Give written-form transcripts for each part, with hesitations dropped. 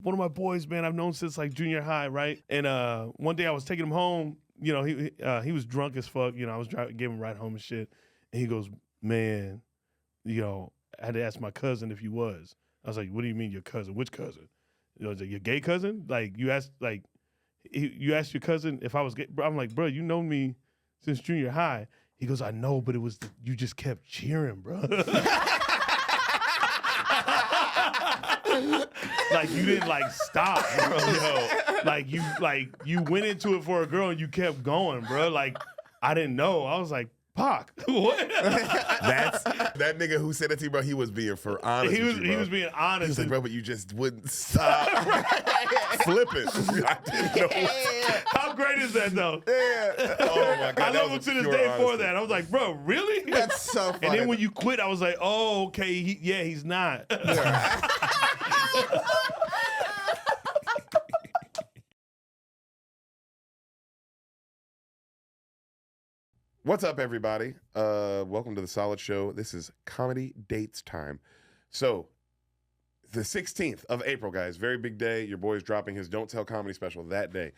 One of my boys, man, I've known since like junior high, right? And one day I was taking him home. You know, he was drunk as fuck. You know, I was gave him a ride home and shit. And he goes, man, you know, I had to ask my cousin if he was. I was like, what do you mean your cousin? Which cousin? You know, your gay cousin? Like you asked your cousin if I was gay. I'm like, bro, you know me since junior high. He goes, I know, but it was you just kept cheering, bro. Like you didn't like stop, bro. Like you went into it for a girl and you kept going, bro. Like I didn't know. I was like, Pac, what? That's that nigga who said it to you, bro. He was being for honest. He was being honest. He was like, bro, but you just wouldn't stop flipping. I didn't know. How great is that though? Yeah. Oh my god. I love him to this day for that. I was like, bro, really? That's so funny. And then when you quit, I was like, oh, okay, he's not. What's up, everybody? Welcome to the Solid Show. This is Comedy Dates time. So, the 16th of April, guys, very big day. Your boy's dropping his Don't Tell comedy special that day.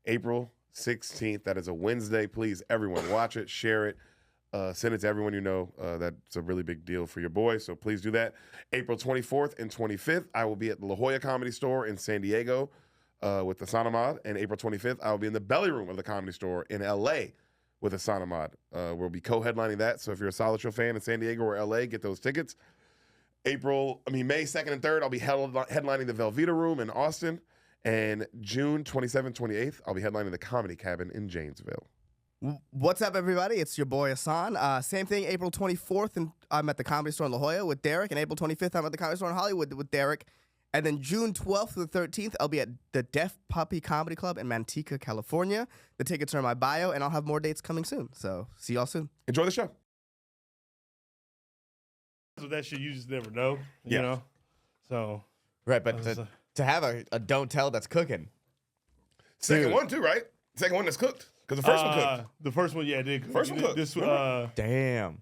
April 16th. That is a Wednesday. Please, everyone, watch it, share it, send it to everyone you know. That's a really big deal for your boy, so please do that. April 24th and 25th, I will be at the La Jolla Comedy Store in San Diego with Ehsan Ahmad. And April 25th, I will be in the belly room of the Comedy Store in L.A. with Ehsan Ahmad. We'll be co-headlining that, so if you're a Solid Show fan in San Diego or L.A., get those tickets. May 2nd and 3rd, I'll be headlining the Velveeta Room in Austin. And June 27th, 28th, I'll be headlining the Comedy Cabin in Janesville. What's up, everybody? It's your boy Ehsan. Same thing, April 24th, and I'm at the Comedy Store in La Jolla with Deric. And April 25th, I'm at the Comedy Store in Hollywood with Deric. And then June 12th to the 13th, I'll be at the Deaf Puppy Comedy Club in Manteca, California. The tickets are in my bio, and I'll have more dates coming soon. So see y'all soon. Enjoy the show. So that shit you just never know, you know? So. Right, but to have a don't tell that's cooking. Second one, too, right? Second one that's cooked. Because the first one cooked. The first one, yeah, it did cook. First one cooked. This, Damn.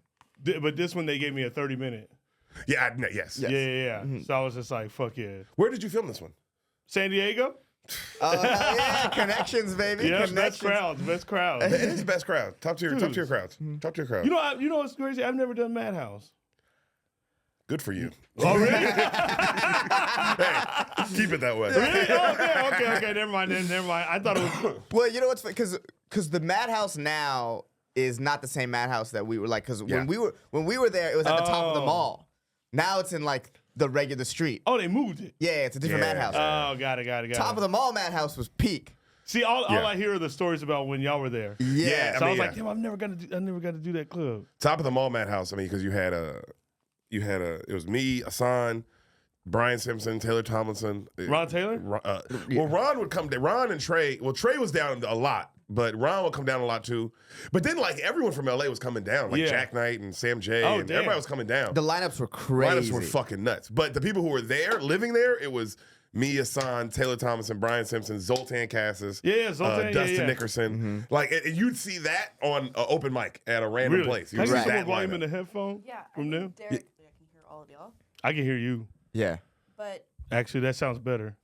but this one, they gave me a 30-minute. Yeah, yes. Yeah. Mm-hmm. So I was just like, fuck yeah. Where did you film this one? San Diego? Yeah, connections, baby. Yeah, Connections. best crowd. It is the best crowd. Top tier crowds. Mm-hmm. Top tier crowd. You know what's crazy? I've never done Madhouse. Good for you. Oh, really? Hey, keep it that way. Really? Oh, okay. Never mind. I thought it was. Well, you know what's funny? Because the Madhouse now is not the same Madhouse that we were like. Because when we were there, it was at the top of the mall. Now it's in like the regular street. Oh, they moved it. Yeah, it's a different Madhouse. Oh, got it. Top of the mall Madhouse was peak. See, all I hear are the stories about when y'all were there. Yeah. So I was like, damn, I never got to do that club. Top of the mall Madhouse. I mean, because you had it was me, Ehsan, Brian Simpson, Taylor Tomlinson. Ron Taylor? Well, Ron would come down. Ron and Trey. Well, Trey was down a lot, but Ron would come down a lot too. But then, like, everyone from LA was coming down, like Jack Knight and Sam J. Oh, and damn. everybody was coming down. The lineups were crazy. Lineups were fucking nuts. But the people who were there, living there, it was me, Ehsan, Taylor Tomlinson, Brian Simpson, Zoltan Cassis, Zoltan, Dustin Nickerson. Mm-hmm. Like, you'd see that on an open mic at a random place. Can I You'd get see some that volume lineup. in the headphone? Yeah, from them? Deric, I can hear all of y'all. I can hear you. Yeah. But Actually, that sounds better.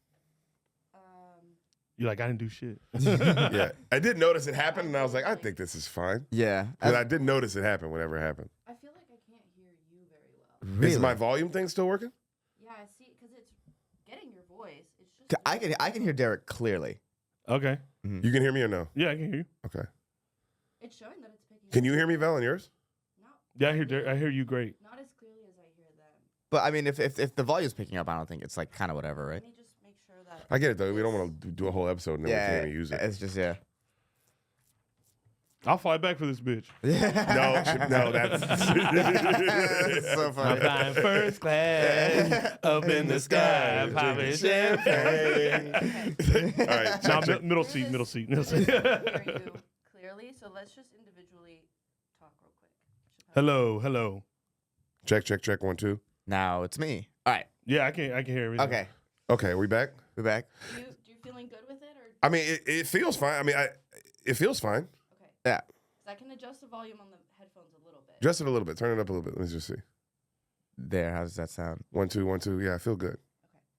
You're like, I didn't do shit. Yeah, I did notice it happened, and I was like, I think this is fine. Yeah. Because I did notice it happen whenever it happened. I feel like I can't hear you very well. Really? Is my volume thing still working? Yeah, I see, because it's getting your voice. It's just I can hear Deric clearly. Okay. Mm-hmm. You can hear me or no? Yeah, I can hear you. Okay. It's showing that it's picking. Can you hear me, Val, on yours? No. Yeah, I hear you great. Not as clearly as I hear them. But I mean, if the volume's picking up, I don't think it's like kind of whatever, right? Let me just make sure that. I get it, though. We don't want to do a whole episode and then we can't even use it. It's just yeah. I'll fly back for this bitch. No, that's... That's so I'm funny. flying first class up in the sky, popping champagne. All right, Now, check. middle seat. I can't hear you clearly, so let's just individually talk real quick. Hello. Check, 1, 2. Now it's me. All right. Yeah, I can hear everything. Okay. Okay, we back? We're back. Do you feeling good with it, or? I mean, it feels fine. I mean, it feels fine. Okay. Yeah. 'Cause I can adjust the volume on the headphones a little bit. Adjust it a little bit. Turn it up a little bit. Let's just see. There. How does that sound? 1, 2, 1, 2. Yeah, I feel good.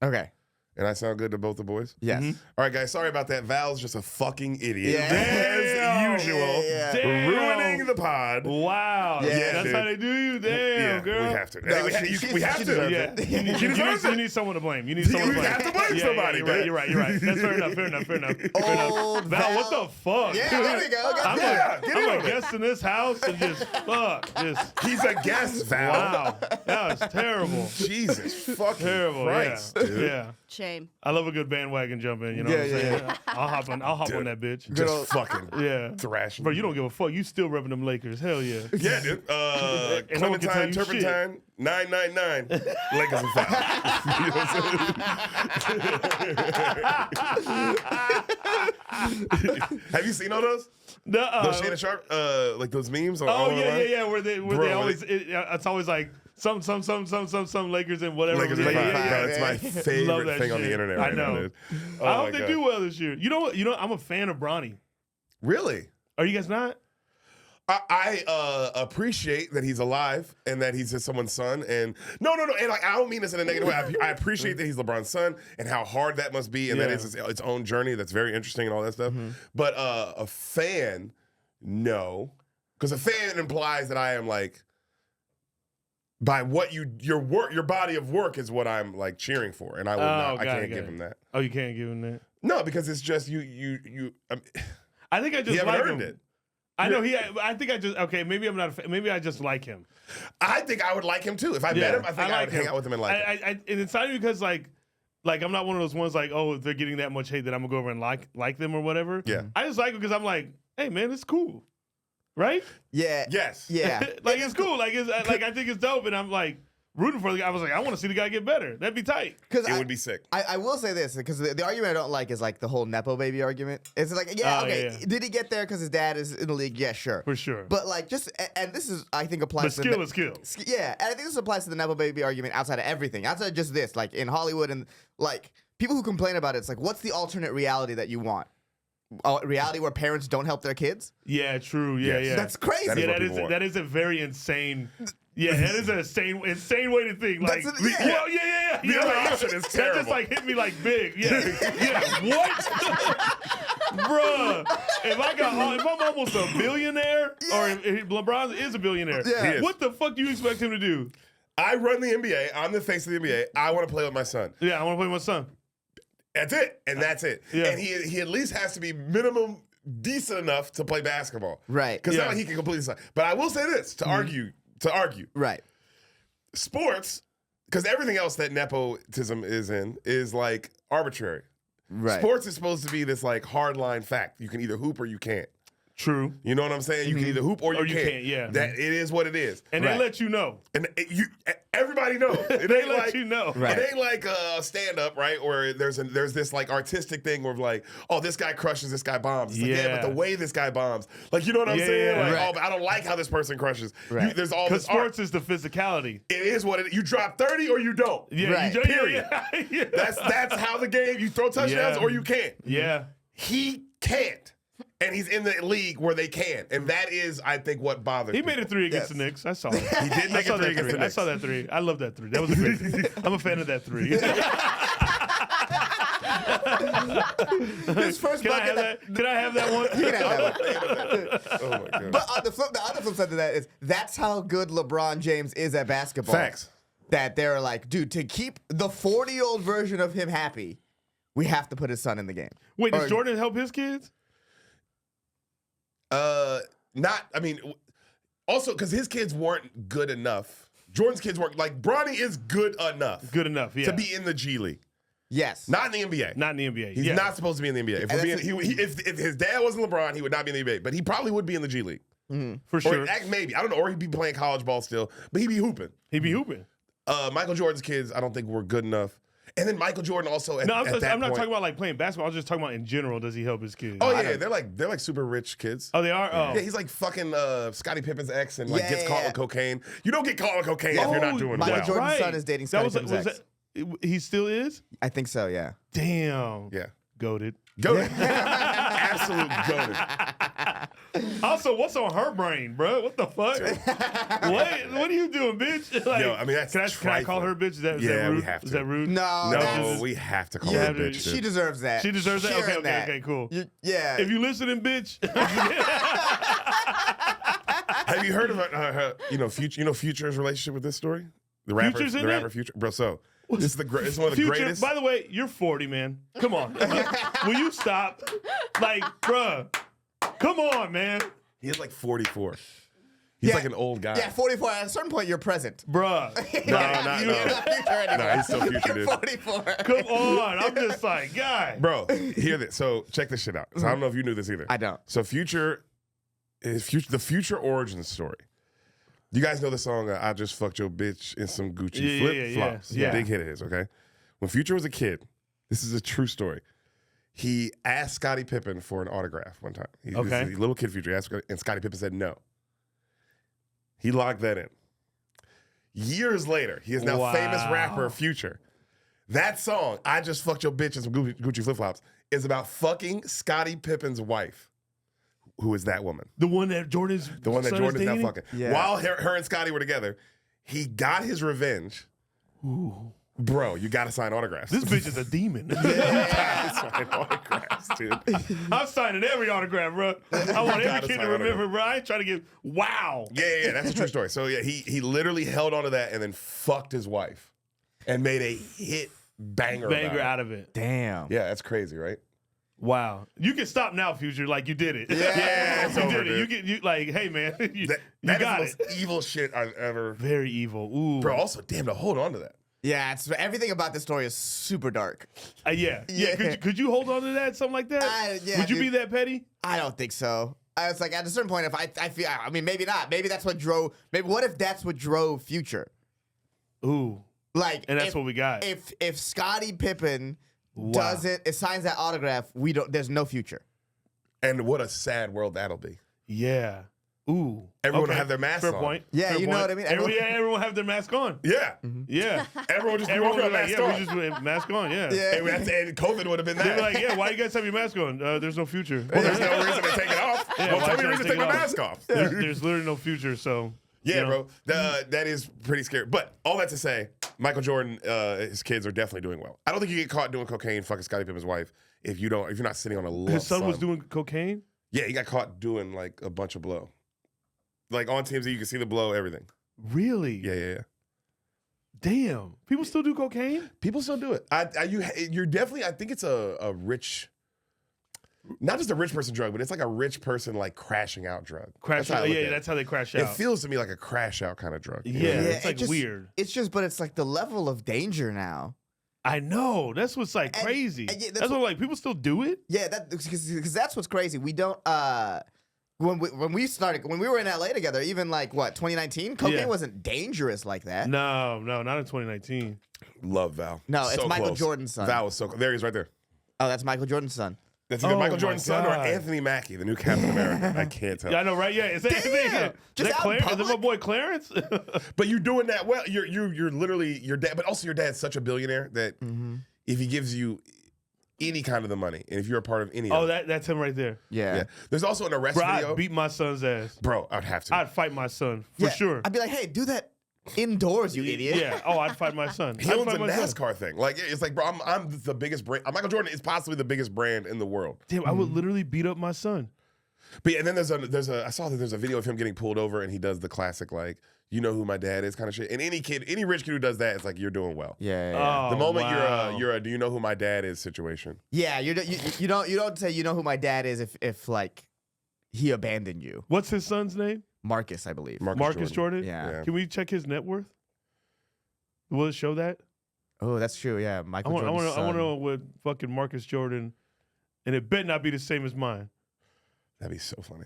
Okay. And I sound good to both the boys? Yes. All right, guys. Sorry about that. Val's just a fucking idiot. Yeah. As usual. Damn. Ruining the pod. Wow. Yeah, That's dude. how they do you? Damn, girl. we have to. No, we have she to. deserves Yeah, it. you need someone to blame. You need someone to You blame. have to blame somebody, You're man. right. You're right. That's fair enough. Fair enough. Old Val, what the fuck? Yeah, there we go. I'm Yeah, get in a on it. guest in this house and just He's a guest, Val. wow. That was terrible. Jesus fucking Terrible. Christ, yeah. dude. Yeah. Shame. I love a good bandwagon jump in. You know Yeah, what I'm saying? yeah. I'll hop on that bitch. Just fucking Yeah. thrashing. Bro, you don't give a fuck. You still repping them Lakers. Hell yeah. Yeah, dude. And no one can tell Clementine, you Turpentine, 999. Lakers and foul. You know what I'm saying? Have you seen all those? Those Shannon Sharp, like those memes on Oh online? yeah. Where they Bro, always it's always like some Lakers and whatever. Lakers yeah, and yeah, foul. yeah. No, it's my Love favorite that thing on the shit. internet I right now, know. dude. Oh I my hope they God. do well this year. You know what? I'm a fan of Bronny. Really? Are you guys not? I appreciate that he's alive and that he's just someone's son. And no. And like, I don't mean this in a negative way. I appreciate that he's LeBron's son and how hard that must be. And that is its own journey. That's very interesting and all that stuff. But a fan, no. Because a fan implies that I am like, by what your body of work is what I'm like cheering for. And I will not. I can't give him that. Oh, you can't give him that. No, because it's just you. I think I You just haven't like earned him. it. I know I think I just maybe I'm not. Maybe I just like him. I think I would like him too. If I met him, I think I would hang out with him and like him. And it's not even because like I'm not one of those ones like, oh, if they're getting that much hate that I'm gonna go over and like them or whatever. Yeah. I just like them because I'm like, hey man, it's cool, right? Yeah. Yes. Yeah. Like it's cool. Like it's like I think it's dope, and I'm like rooting for the guy. I was like, I want to see the guy get better. That'd be tight. Because It would be sick. I will say this, because the argument I don't like is like the whole Nepo baby argument. It's like, yeah, Oh, okay, yeah. did he get there because his dad is in the league? Yeah, sure. For sure. But like and this is, I think, applies But to skill is skill. Yeah, and I think this applies to the Nepo baby argument outside of everything. Outside of just this, like in Hollywood and like people who complain about it, it's like, what's the alternate reality that you want? A reality where parents don't help their kids? Yeah, true. Yeah, Yes. yeah. That's crazy. That is yeah, what people want. that is a very insane. Yeah, that is an insane way to think. Like, That's yeah. well, yeah. The other option is That terrible. just like hit me like big. Yeah, what, bruh? If I'm almost a billionaire, or if LeBron is a billionaire, Yeah. He is. what the fuck do you expect him to do? I run the NBA. I'm the face of the NBA. I want to play with my son. Yeah, I want to play with my son. That's it. And that's it. Yeah. And he at least has to be minimum decent enough to play basketball. Right. Because Yeah. now he can completely decide. But I will say this to argue. Right. Sports, because everything else that nepotism is in is like arbitrary. Right. Sports is supposed to be this like hardline fact. You can either hoop or you can't. True. You know what I'm saying? You can either hoop or you can't. Yeah. That it is what it is. And Right. they let you know. And everybody knows. It They ain't let like, you know. Right. It ain't like a stand-up, right? Or there's this like artistic thing where like, oh, this guy crushes, this guy bombs. It's like, yeah, Yeah. but the way this guy bombs, like, you know what I'm Yeah, saying? yeah, Like, right. oh, but I don't like how this person crushes. Right. There's all Because this art. sports is the physicality. It is what it. You drop 30 or you don't. Yeah, Right. you, Period. Yeah. That's how the game. You throw touchdowns Yeah. or you can't. Yeah. He can't. And he's in the league where they can. And that is, I think, what bothers He people. made a three against Yes. the Knicks. I saw it. He did I make saw a three that against the three. I Knicks. saw that three. I love that three. That was a great three. I'm a fan of that three. His first Can I bucket. have that? Can I have that one? You can have that one. Oh, my God. But the other flip side to that is that's how good LeBron James is at basketball. Facts. That they're like, dude, to keep the 40-year-old version of him happy, we have to put his son in the game. Wait, does Or- Jordan help his kids? Also, because his kids weren't good enough. Jordan's kids weren't, like, Bronny is good enough Good enough, yeah. to be in the G League. Yes. Not in the NBA. Not in the NBA. He's yeah. not supposed to be in the NBA. If, we're And being, if his dad wasn't LeBron, he would not be in the NBA. But he probably would be in the G League. For sure. Or maybe. I don't know. Or he'd be playing college ball still. But he'd be hooping. He'd be hooping. Michael Jordan's kids, I don't think were good enough. And then Michael Jordan also at, No, at that I'm not point- talking about like playing basketball. I was just talking about in general. Does he help his kids? Oh, yeah. They're like super rich kids. Oh, they are? Oh. Yeah, he's like fucking Scottie Pippen's ex and like Yeah, gets caught yeah. with cocaine. You don't get caught with cocaine if you're not doing Michael well. Jordan's son is dating Scottie Pippen's ex. He still is? I think so, yeah. Damn. Yeah. Goated. Goated. Absolute goated. Also, what's on her brain, bro? What the fuck? What are you doing, bitch? Like, Yo, I mean, that's can I call her bitch? Is that rude? we have to. Is that rude? No, No, that's- we have to call yeah, her a bitch. she dude. deserves that. She deserves that? Hearing Okay, that. okay, cool. Yeah. If you listening, bitch. Have you heard about Future's relationship with this story? The rapper, Future's in the rapper it? Future, bro. So this is this is one of the Future, greatest. by the way, you're 40, man. Come on. Will you stop? Like, bruh. Come on, man. He's like 44. He's Yeah. like an old guy. Yeah, 44. At a certain point, you're present. Bruh. No. You're not future anymore. No, he's still future, dude. 44. Come on. I'm just like, guy. Bro, hear this. So check this shit out. So I don't know if you knew this either. I don't. So Future is the Future origin story. You guys know the song "I Just Fucked Your Bitch in Some Gucci Yeah, Flip Flops." yeah. It's a big hit of his. Okay, when Future was a kid, this is a true story. He asked Scottie Pippen for an autograph one time. This Okay. is a little kid Future. He asked, and Scottie Pippen said no. He locked that in. Years later, he is now Wow. famous rapper Future. That song, "I Just Fucked Your Bitch in Some Gucci Flip Flops," is about fucking Scottie Pippen's wife. Who is that woman? The one that Jordan's The one that son Jordan's now dating? fucking. Yeah. While her and Scottie were together, he got his revenge. Ooh. Bro, you gotta sign autographs. This bitch is a demon. Sign autographs, dude. I'm signing every autograph, bro. I want every Gotta kid sign to remember, autograph. bro. I ain't trying to get wow. Yeah, that's a true story. So yeah, he literally held onto that and then fucked his wife and made a hit banger. Banger about it. out of it. Damn. Yeah, that's crazy, right? Wow. You can stop now, Future. Like you did it. Yeah, it's you over, did it. dude. You like, hey man, you That got is it. the most evil shit I've ever. Very evil. Ooh. Bro, also, damn, to hold on to that. Yeah, it's everything about this story is super dark. Yeah. Yeah. Could you hold on to that? Something like that? Yeah, Would you be dude. that petty? I don't think so. I was like, at a certain point, if I feel, I mean, maybe not. Maybe that's what drove. Maybe what if that's what drove Future? Ooh. Like, And that's if, what we got. If Scottie Pippen Wow. signs that autograph, there's no Future. And what a sad world that'll be. Yeah. Ooh. Everyone will have their masks Fair on. point. Yeah, Fair you know point. what I mean? Everyone have their mask on. Yeah. Yeah. Everyone just Everyone walking was around like, masked yeah, on. we just went mask on. Yeah. Yeah. And COVID would have been They that. were like, yeah, why you guys have your mask on? There's no future. Well, there's no reason to take it off. Yeah, well, why tell me a should I reason to take take my it off? mask off. There's literally no future. So Yeah, you know. bro. That is pretty scary. But all that to say, Michael Jordan, his kids are definitely doing well. I don't think you get caught doing cocaine, fucking Scottie Pippen's wife, if you're not sitting on a lump His son was sum. doing cocaine. Yeah, he got caught doing like a bunch of blow. Like on TMZ, you can see the blow, everything. Really? Yeah. Damn. People still do cocaine? People still do it. You're definitely. I think it's a rich, not just a rich person drug, but it's like a rich person like crashing out drug. Crash That's how I out. look Yeah, at it. that's how they crash It out. feels to me like a crash out kind of drug. You know Yeah, what I mean? it's like weird. It's just, but it's like the level of danger now. I know. That's what's like And- crazy. and yeah, that's what like people still do it. Yeah, because that's what's crazy. We don't. When we were in LA together, even like what 2019, cocaine Yeah. wasn't dangerous like that. No, not in 2019. Love Val. No, it's So Michael close. Jordan's son. Val was so close. There he is right there. Oh, that's Michael Jordan's son. That's either Oh Michael my Jordan's son or God. Anthony Mackie, the new Captain America. I can't tell. Yeah, I know, right? Yeah, is that, Damn! is Just that out in Clarence? Is that my public? boy Clarence? But you're doing that well. You're literally your dad, but also your dad's such a billionaire that if he gives you any kind of the money, and if you're a part of any Oh, of it, that's him right there. Yeah. there's also an arrest Bro, video. I'd beat my son's ass. Bro, I'd have to. I'd fight my son for Yeah. sure. I'd be like, hey, do that indoors, you idiot. Yeah. Oh, I'd fight my son. he I'd owns fight a my son. NASCAR thing. Like it's like, bro, I'm the biggest brand. Michael Jordan is possibly the biggest brand in the world. Damn, I would literally beat up my son. But yeah, and then I saw that there's a video of him getting pulled over, and he does the classic like, you know who my dad is kind of shit. And any rich kid who does that, it's like you're doing well. Yeah. Oh, The moment wow. you're a do you know who my dad is situation. Yeah, you don't say you know who my dad is if like he abandoned you. What's his son's name? Marcus, I believe. Marcus Jordan? Yeah. Yeah. Can we check his net worth? Will it show that? Oh, that's true. Yeah, I Michael want Jordan's to son. know what fucking Marcus Jordan, and it better not be the same as mine. That'd be so funny.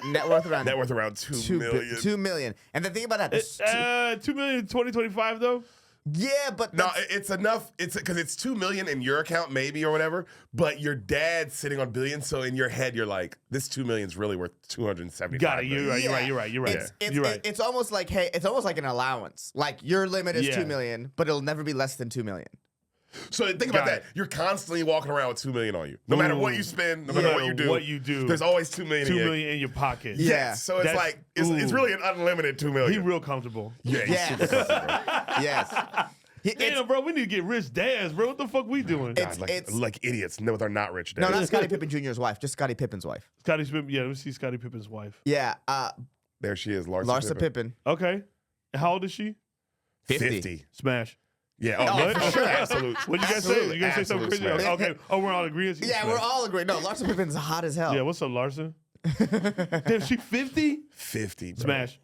Net worth around Net worth around 2 million. 2 million. And the thing about that, this 2 million in 2025 though. yeah, but No, it's enough. It's because it's 2 million in your account, maybe or whatever. But your dad's sitting on billions, so in your head, you're like, this 2 million is really worth 275. Got it. You're right. Yeah. You're right. it's, it's almost like, hey, it's almost like an allowance. Like your limit is Yeah. 2 million, but it'll never be less than 2 million. So think about Got that. it. You're constantly walking around with $2 million on you. No matter what you spend, no matter what you do, there's always $2 million. $2 million in your pocket. Yeah. Yes. So it's That's- like it's really an unlimited $2 million. He real comfortable. Yeah. He's Yes. super comfortable, bro. Yes. Damn, bro, we need to get rich dads, bro. What the fuck we doing? It's- God, like idiots with our not rich No, dads. not Scottie Pippen Jr.'s wife, just Scottie Pippen's wife. Scottie Pippen. Yeah, let me see Scottie Pippen's wife. Yeah, There she is, Larsa Larsa Pippen. Okay. How old is she? 50. Smash. Yeah. Oh, Oh, What? for sure. Absolute. What you guys say? Absolute- You guys say something absolute crazy? smash. Okay. Oh, we're all agreeing. She's Yeah, smash. we're all agreeing. No, Larsa Pippen's hot as hell. Yeah, what's up, Larson? Damn, she 50? 50. Bro. Smash.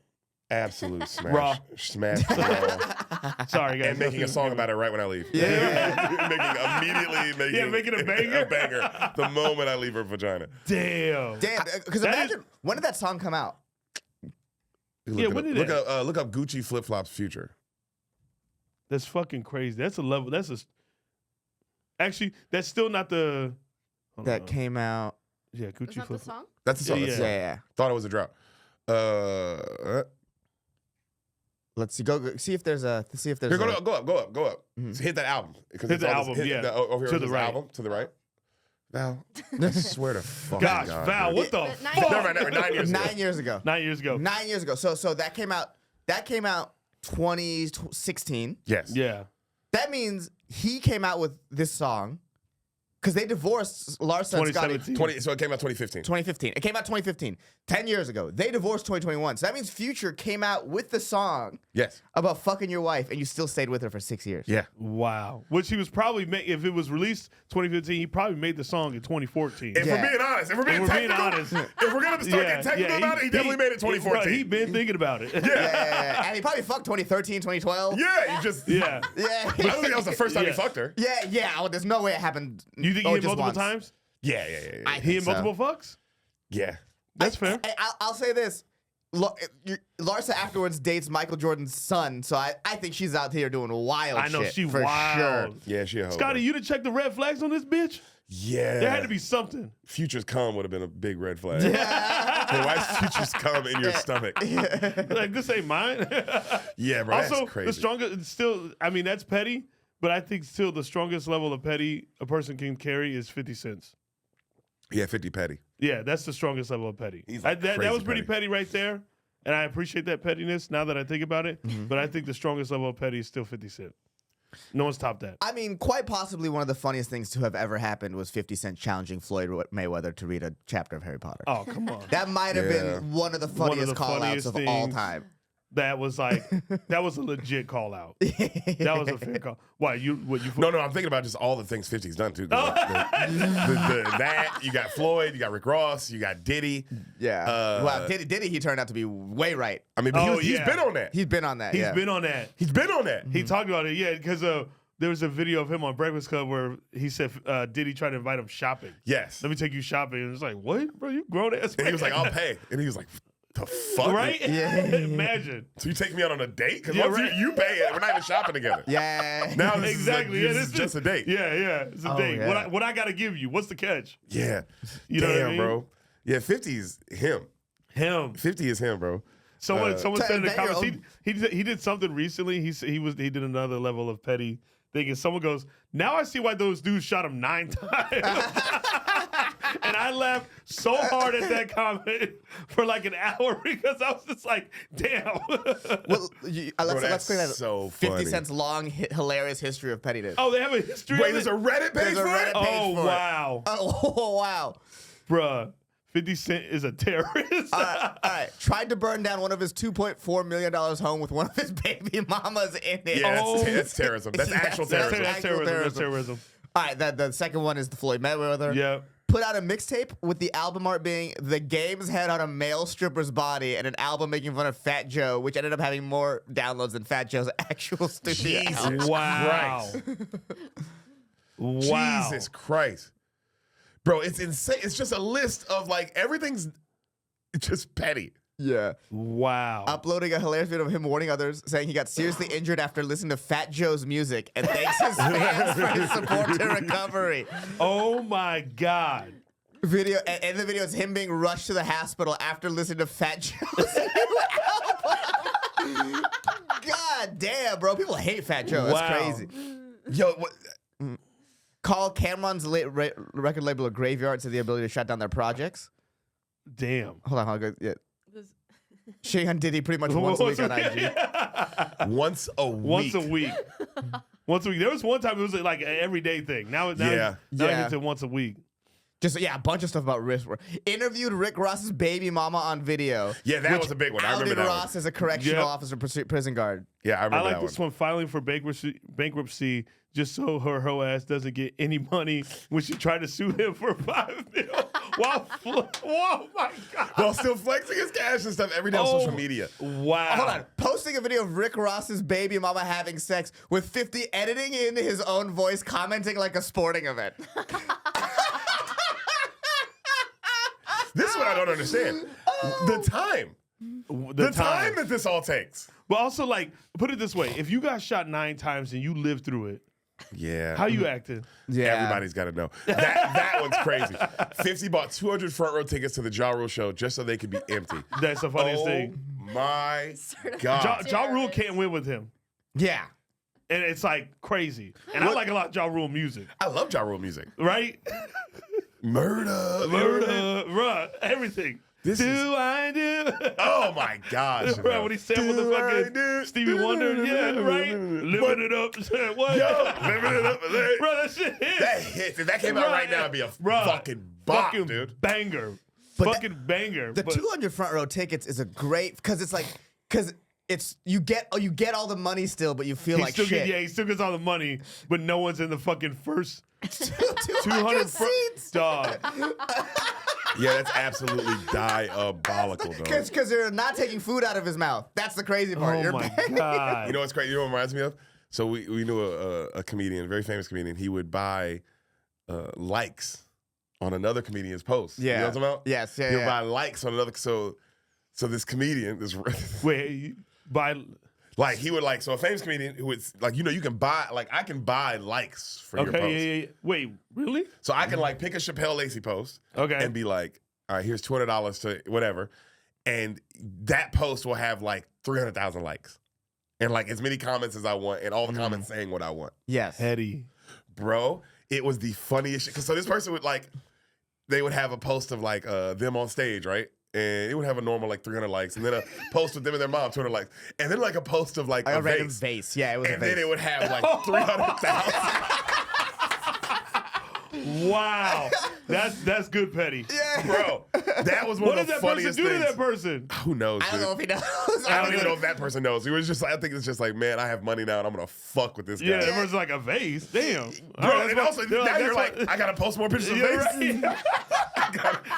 Absolute smash. Raw. Smash. Raw. Sorry, guys. And making a song about it right when I leave. making making a banger? a banger the moment I leave her vagina. Damn. Damn, because That imagine, when did that song come out? Yeah, when did it- Look up Gucci Flip Flops Future. That's fucking crazy. That's a level. Actually, that's still not the. hold That on. came out. Yeah, That's Gucci not the flip. song? That's the song. Yeah, That's the Yeah, song. yeah. Thought it was a drop. Let's see. Go see if there's a. See if there's. Here, a, go up. So hit that album. Because Hit it's the all this- album, yeah. over here To is the this right. album. To the right. Val, I swear to fucking Gosh, God. Val, dude. what the But nine fuck? Never, 9 years ago. 9 years ago. 9 years ago. 9 years ago. So that came out. That came out 2016. Yes. Yeah. That means he came out with this song because they divorced Larsa and Scottie. 2017. So it came out 2015. 2015. It came out 2015. 10 years ago. They divorced 2021. So that means Future came out with the song Yes. about fucking your wife and you still stayed with her for 6 years. Yeah. Wow. Which he was probably if it was released 2015, he probably made the song in 2014. If Yeah. we're being honest, if we're being technical, if we're gonna start getting technical about it, he definitely made it 2014. He been thinking about it. Yeah. And he probably fucked 2013, 2012. Yeah, you just. Yeah. Yeah. I don't think that was the first time he Yeah. fucked her. Yeah. Oh, there's no way it happened. You think oh, he hit just multiple once. times? Yeah. I He think hit so. multiple fucks? Yeah. That's fair. I'll say this. Larsa afterwards dates Michael Jordan's son, so I think she's out here doing wild I know shit she for wild. sure. Yeah, she a hoe. Scotty, you done check the red flags on this bitch? Yeah. There had to be something. Future's cum would have been a big red flag. Hey, why is Future's cum in your stomach? Like, this ain't mine. Yeah, bro. Also, that's crazy. the strongest, still, I mean, that's petty, but I think still the strongest level of petty a person can carry is 50 cents. Yeah, 50 petty. Yeah, that's the strongest level of petty. He's like that crazy was pretty petty. petty right there, and I appreciate that pettiness now that I think about it, Mm-hmm. but I think the strongest level of petty is still 50 Cent. No one's topped that. I mean, quite possibly one of the funniest things to have ever happened was 50 Cent challenging Floyd Mayweather to read a chapter of Harry Potter. Oh, come on. That might have Yeah. been one of the One of funniest the call-outs funniest of all things. time. That was like, that was a legit call out. That was a fair call. Why, you No, I'm thinking about just all the things 50's done too. That, you got Floyd, you got Rick Ross, you got Diddy. Yeah. Wow, Diddy, he turned out to be way right. I mean, but Oh, he's yeah. been on that. He's been on that. He's yeah. been on that. He's been on that. He talked about it, yeah, because there was a video of him on Breakfast Club where he said, Diddy tried to invite him shopping. Yes. Let me take you shopping. And it's like, what? Bro, you grown ass And he was man. like, I'll pay. And he was like, the fuck? Right? Yeah. Imagine. So you take me out on a date? Because Yeah, once right. you pay it, we're not even shopping together. Yeah. Now this Exactly. is, Yeah, this is just a date. Yeah. It's a Oh, date. yeah. What I got to give you? What's the catch? Yeah. You know what I Damn, mean? bro. Yeah, 50's him. Him. 50 is him, bro. Someone said in the Daniel- comments he did something recently. He did another level of petty thing, and someone goes, "Now I see why those dudes shot him 9 times." And I laughed so hard at that comment for like an hour because I was just like, "Damn." Well, let's that's clear that. so 50 funny. Cent's long, hilarious history of pettiness. Oh, they have a history. Wait, of there's it? a Reddit page There's a for Reddit it? page. Oh for it. wow, Oh, wow. bruh. 50 Cent is a terrorist. All right. Tried to burn down one of his $2.4 million home with one of his baby mamas in it. Yeah, Oh. that's terrorism. That's actual That's terrorism. That's terrorism. That's Actual terrorism. All right. The second one is the Floyd Mayweather. Yeah. Put out a mixtape with the album art being the game's head on a male stripper's body and an album making fun of Fat Joe, which ended up having more downloads than Fat Joe's actual studio Jesus album. Wow. Wow. Jesus Christ. Bro, it's insane. It's just a list of like everything's just petty. Yeah. Wow. Uploading a hilarious video of him warning others, saying he got seriously injured after listening to Fat Joe's music and thanks his fans for his support to recovery. Oh my God. Video and the video is him being rushed to the hospital after listening to Fat Joe's new album. God damn, bro. People hate Fat Joe. That's Wow. crazy. Yo, what, call Cameron's record label a graveyard to the ability to shut down their projects. Damn. Hold on. Yeah. Was- Shay and Diddy pretty much once a week on IG. Once a week. Once a week. Once a week. There was one time it was like an everyday thing. Now Yeah. it's once a week. Just a bunch of stuff about Rick. Interviewed Rick Ross's baby mama on video. Yeah, that was a big one. I remember Alden that Ross is a correctional Yep. officer, prison guard. Yeah, I I remember like that this one. one filing for bankruptcy just so her ass doesn't get any money when she tried to sue him for $5 million. Wow. Whoa, my God. While still flexing his cash and stuff every day on social media. Wow. Hold on. Posting a video of Rick Ross's baby mama having sex with 50 editing in his own voice, commenting like a sporting event. This is what I don't understand. The time. The time that this all takes. But also, like, put it this way. If you got shot 9 times and you lived through it, Yeah. how you acting? Yeah. Everybody's got to know. That one's crazy. 50 bought 200 front row tickets to the Ja Rule show just so they could be empty. That's the funniest thing. My Certified God. Ja Rule can't win with him. Yeah. And it's like crazy. And I like a lot of Ja Rule music, I love Ja Rule music. right? Murder. Bruh, everything. This is- I do? Oh my gosh. Right, when he sampled the Do I fucking do- Stevie Wonder, yeah, right? Living it up. What? Yo, living it up. Bro, that shit hits. That hits. If that came out right now, it'd be a Bruh, fucking bop, fucking dude. banger. But fucking banger. The But 200 front row tickets is a great because it's you get all the money still, but you feel he like still shit. he still gets all the money, but no one's in the fucking first 200 seats. Dog. Yeah, that's absolutely diabolical, though. Because they're not taking food out of his mouth. That's the crazy part. Oh You're my paying- God. You know what's crazy? You know what it reminds me of? So we knew a comedian, a very famous comedian. He would buy likes on another comedian's post. Yeah. You know what I'm talking about? Yes, yeah, He would yeah. buy likes on another. So this comedian, Wait, by like he would like, so a famous comedian who would like, you can buy, like I can buy likes for your post. okay, yeah. Wait, really? So I can like pick a Shapel Lacey post Okay. and be like, all right, here's $200 to whatever. And that post will have like 300,000 likes and like as many comments as I want and all the comments saying what I want. Yes. Petty. Bro, it was the funniest shit. So this person would like, they would have a post of like them on stage, right? And it would have a normal like 300 likes, and then a post with them and their mom 200 likes, and then like a post of like a random vase, vase. Yeah, it was a and vase. then it would have like 300,000. Wow. That's good petty. Yeah. Bro, that was one What of did the that person funniest do to things. that person? Who knows? I don't know if he knows. I don't even know if that person knows. He was just like, I think it's just like, man, I have money now, and I'm gonna fuck with this guy. Yeah, that person's like a vase. Damn. Bro, All right, and that's also why- now you're that's like, why- I gotta post more pictures of You're vases. right.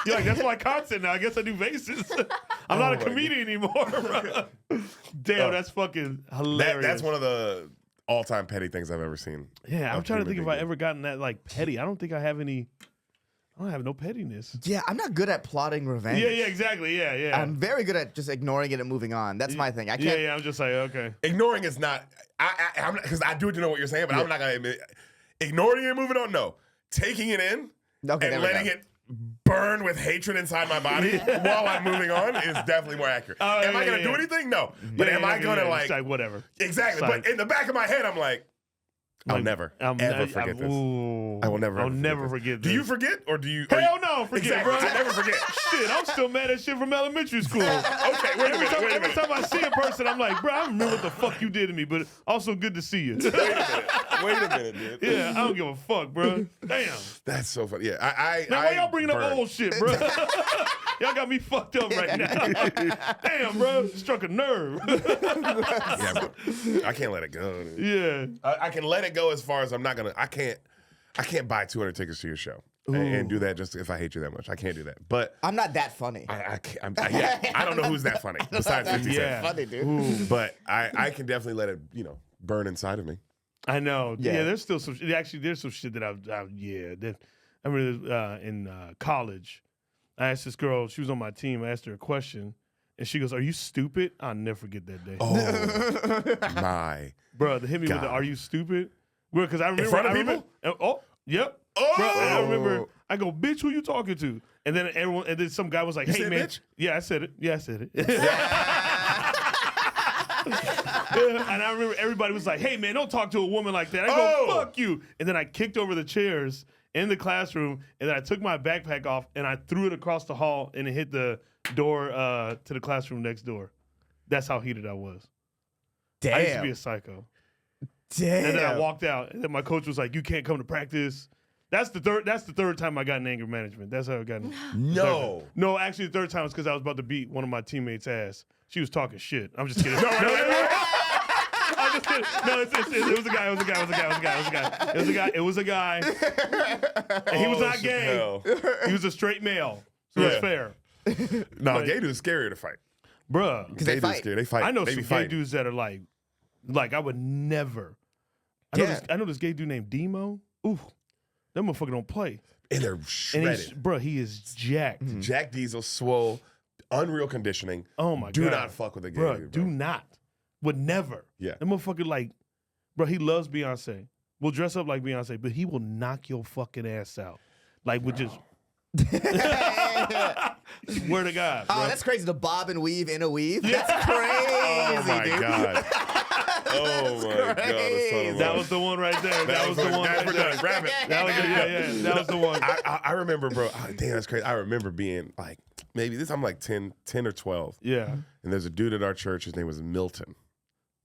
You're like, that's my content now. I guess I do vases. I'm not a my comedian anymore, bro. Damn, that's fucking hilarious. That's one of the all-time petty things I've ever seen. Yeah, I'm a trying to human think if I being. ever gotten that like petty. I don't think I have any. I don't have no pettiness. Yeah, I'm not good at plotting revenge. Yeah, exactly. Yeah. I'm very good at just ignoring it and moving on. That's my thing. I can't. Yeah, I'm just like, okay. Ignoring is not. I'm because I do know what you're saying, but I'm not gonna admit. Ignoring it and moving on, no. Taking it in Okay, there and we letting go. it burn with hatred inside my body while I'm moving on is definitely more accurate. Oh, am I yeah, gonna do yeah. anything? No. But Yeah, am I gonna it's like whatever? exactly? Like- But in the back of my head, I'm like, I'll never ever forget this. Ooh, I will never. I'll ever never this. forget Do this. you forget or do you? Hell no, forget, exactly. bro. I never forget. Shit, I'm still mad at shit from elementary school. Okay, wait a minute. Wait a Every minute. time I see a person, I'm like, bro, I remember what the fuck you did to me, but also good to see you. Wait a minute, dude. Yeah, I don't give a fuck, bro. Damn. That's so funny. Yeah, Now, why y'all bringing up burn. old shit, bro? Y'all got me fucked up right now. Damn, bro. Struck a nerve. Yeah, bro. I can't let it go. Dude. Yeah. I can let it go as far as I'm not gonna. I can't buy 200 tickets to your show and do that just if I hate you that much. I can't do that. But I'm not that funny. I can't. I don't know who's that funny besides 50 Cent. Yeah. Funny, dude. Ooh. But I can definitely let it burn inside of me. I know. Yeah. Yeah. There's still some. Actually, there's some shit that I remember in college. I asked this girl. She was on my team. I asked her a question, and she goes, "Are you stupid?" I'll never forget that day. Oh my! Bro, they hit me with the God. "Are you stupid?" Bro, because I remember. front of I remember- oh, yep. Oh! Bro, and I remember. I go, "Bitch, who you talking to?" And then some guy was like, You "Hey, said man." bitch? Yeah, I said it. Yeah, I said it. And I remember everybody was like, "Hey man, don't talk to a woman like that." I go, "Fuck you!" And then I kicked over the chairs in the classroom, and then I took my backpack off and I threw it across the hall, and it hit the door to the classroom next door. That's how heated I was. Damn. I used to be a psycho. Damn. And then I walked out, and then my coach was like, "You can't come to practice." That's the third time I got in anger management. That's how I got in. No. No, actually, the third time was because I was about to beat one of my teammates' ass. She was talking shit. I'm just kidding. I'm just kidding. No, it was a guy. It was a guy. And he was not gay. Hell. He was a straight male. So it's fair. No, But- gay dudes scarier to fight. Bruh. Because they Gay dudes fight. scary. They fight. I know they some be gay fighting. dudes that are like I would never. I know this gay dude named Demo. Ooh, that motherfucker don't play. And they're And shredded. bruh, he is jacked. Jack Diesel, swole, unreal conditioning. Oh my Do god. not fuck with a gay Bruh, dude, do bro. not. Would never. Yeah. That motherfucker bro, he loves Beyonce. Will dress up like Beyonce, but he will knock your fucking ass out. Like with just swear to God. Oh, bro. that's crazy. The bob and weave in a weave. That's crazy, Oh my dude. god. Oh my god. crazy. That was the one right there. That was the one right there. Grab it. That was that was the one. I remember, bro. Damn, that's crazy. I remember being like, I'm like 10 or 12. Yeah. And there's a dude at our church. His name was Milton.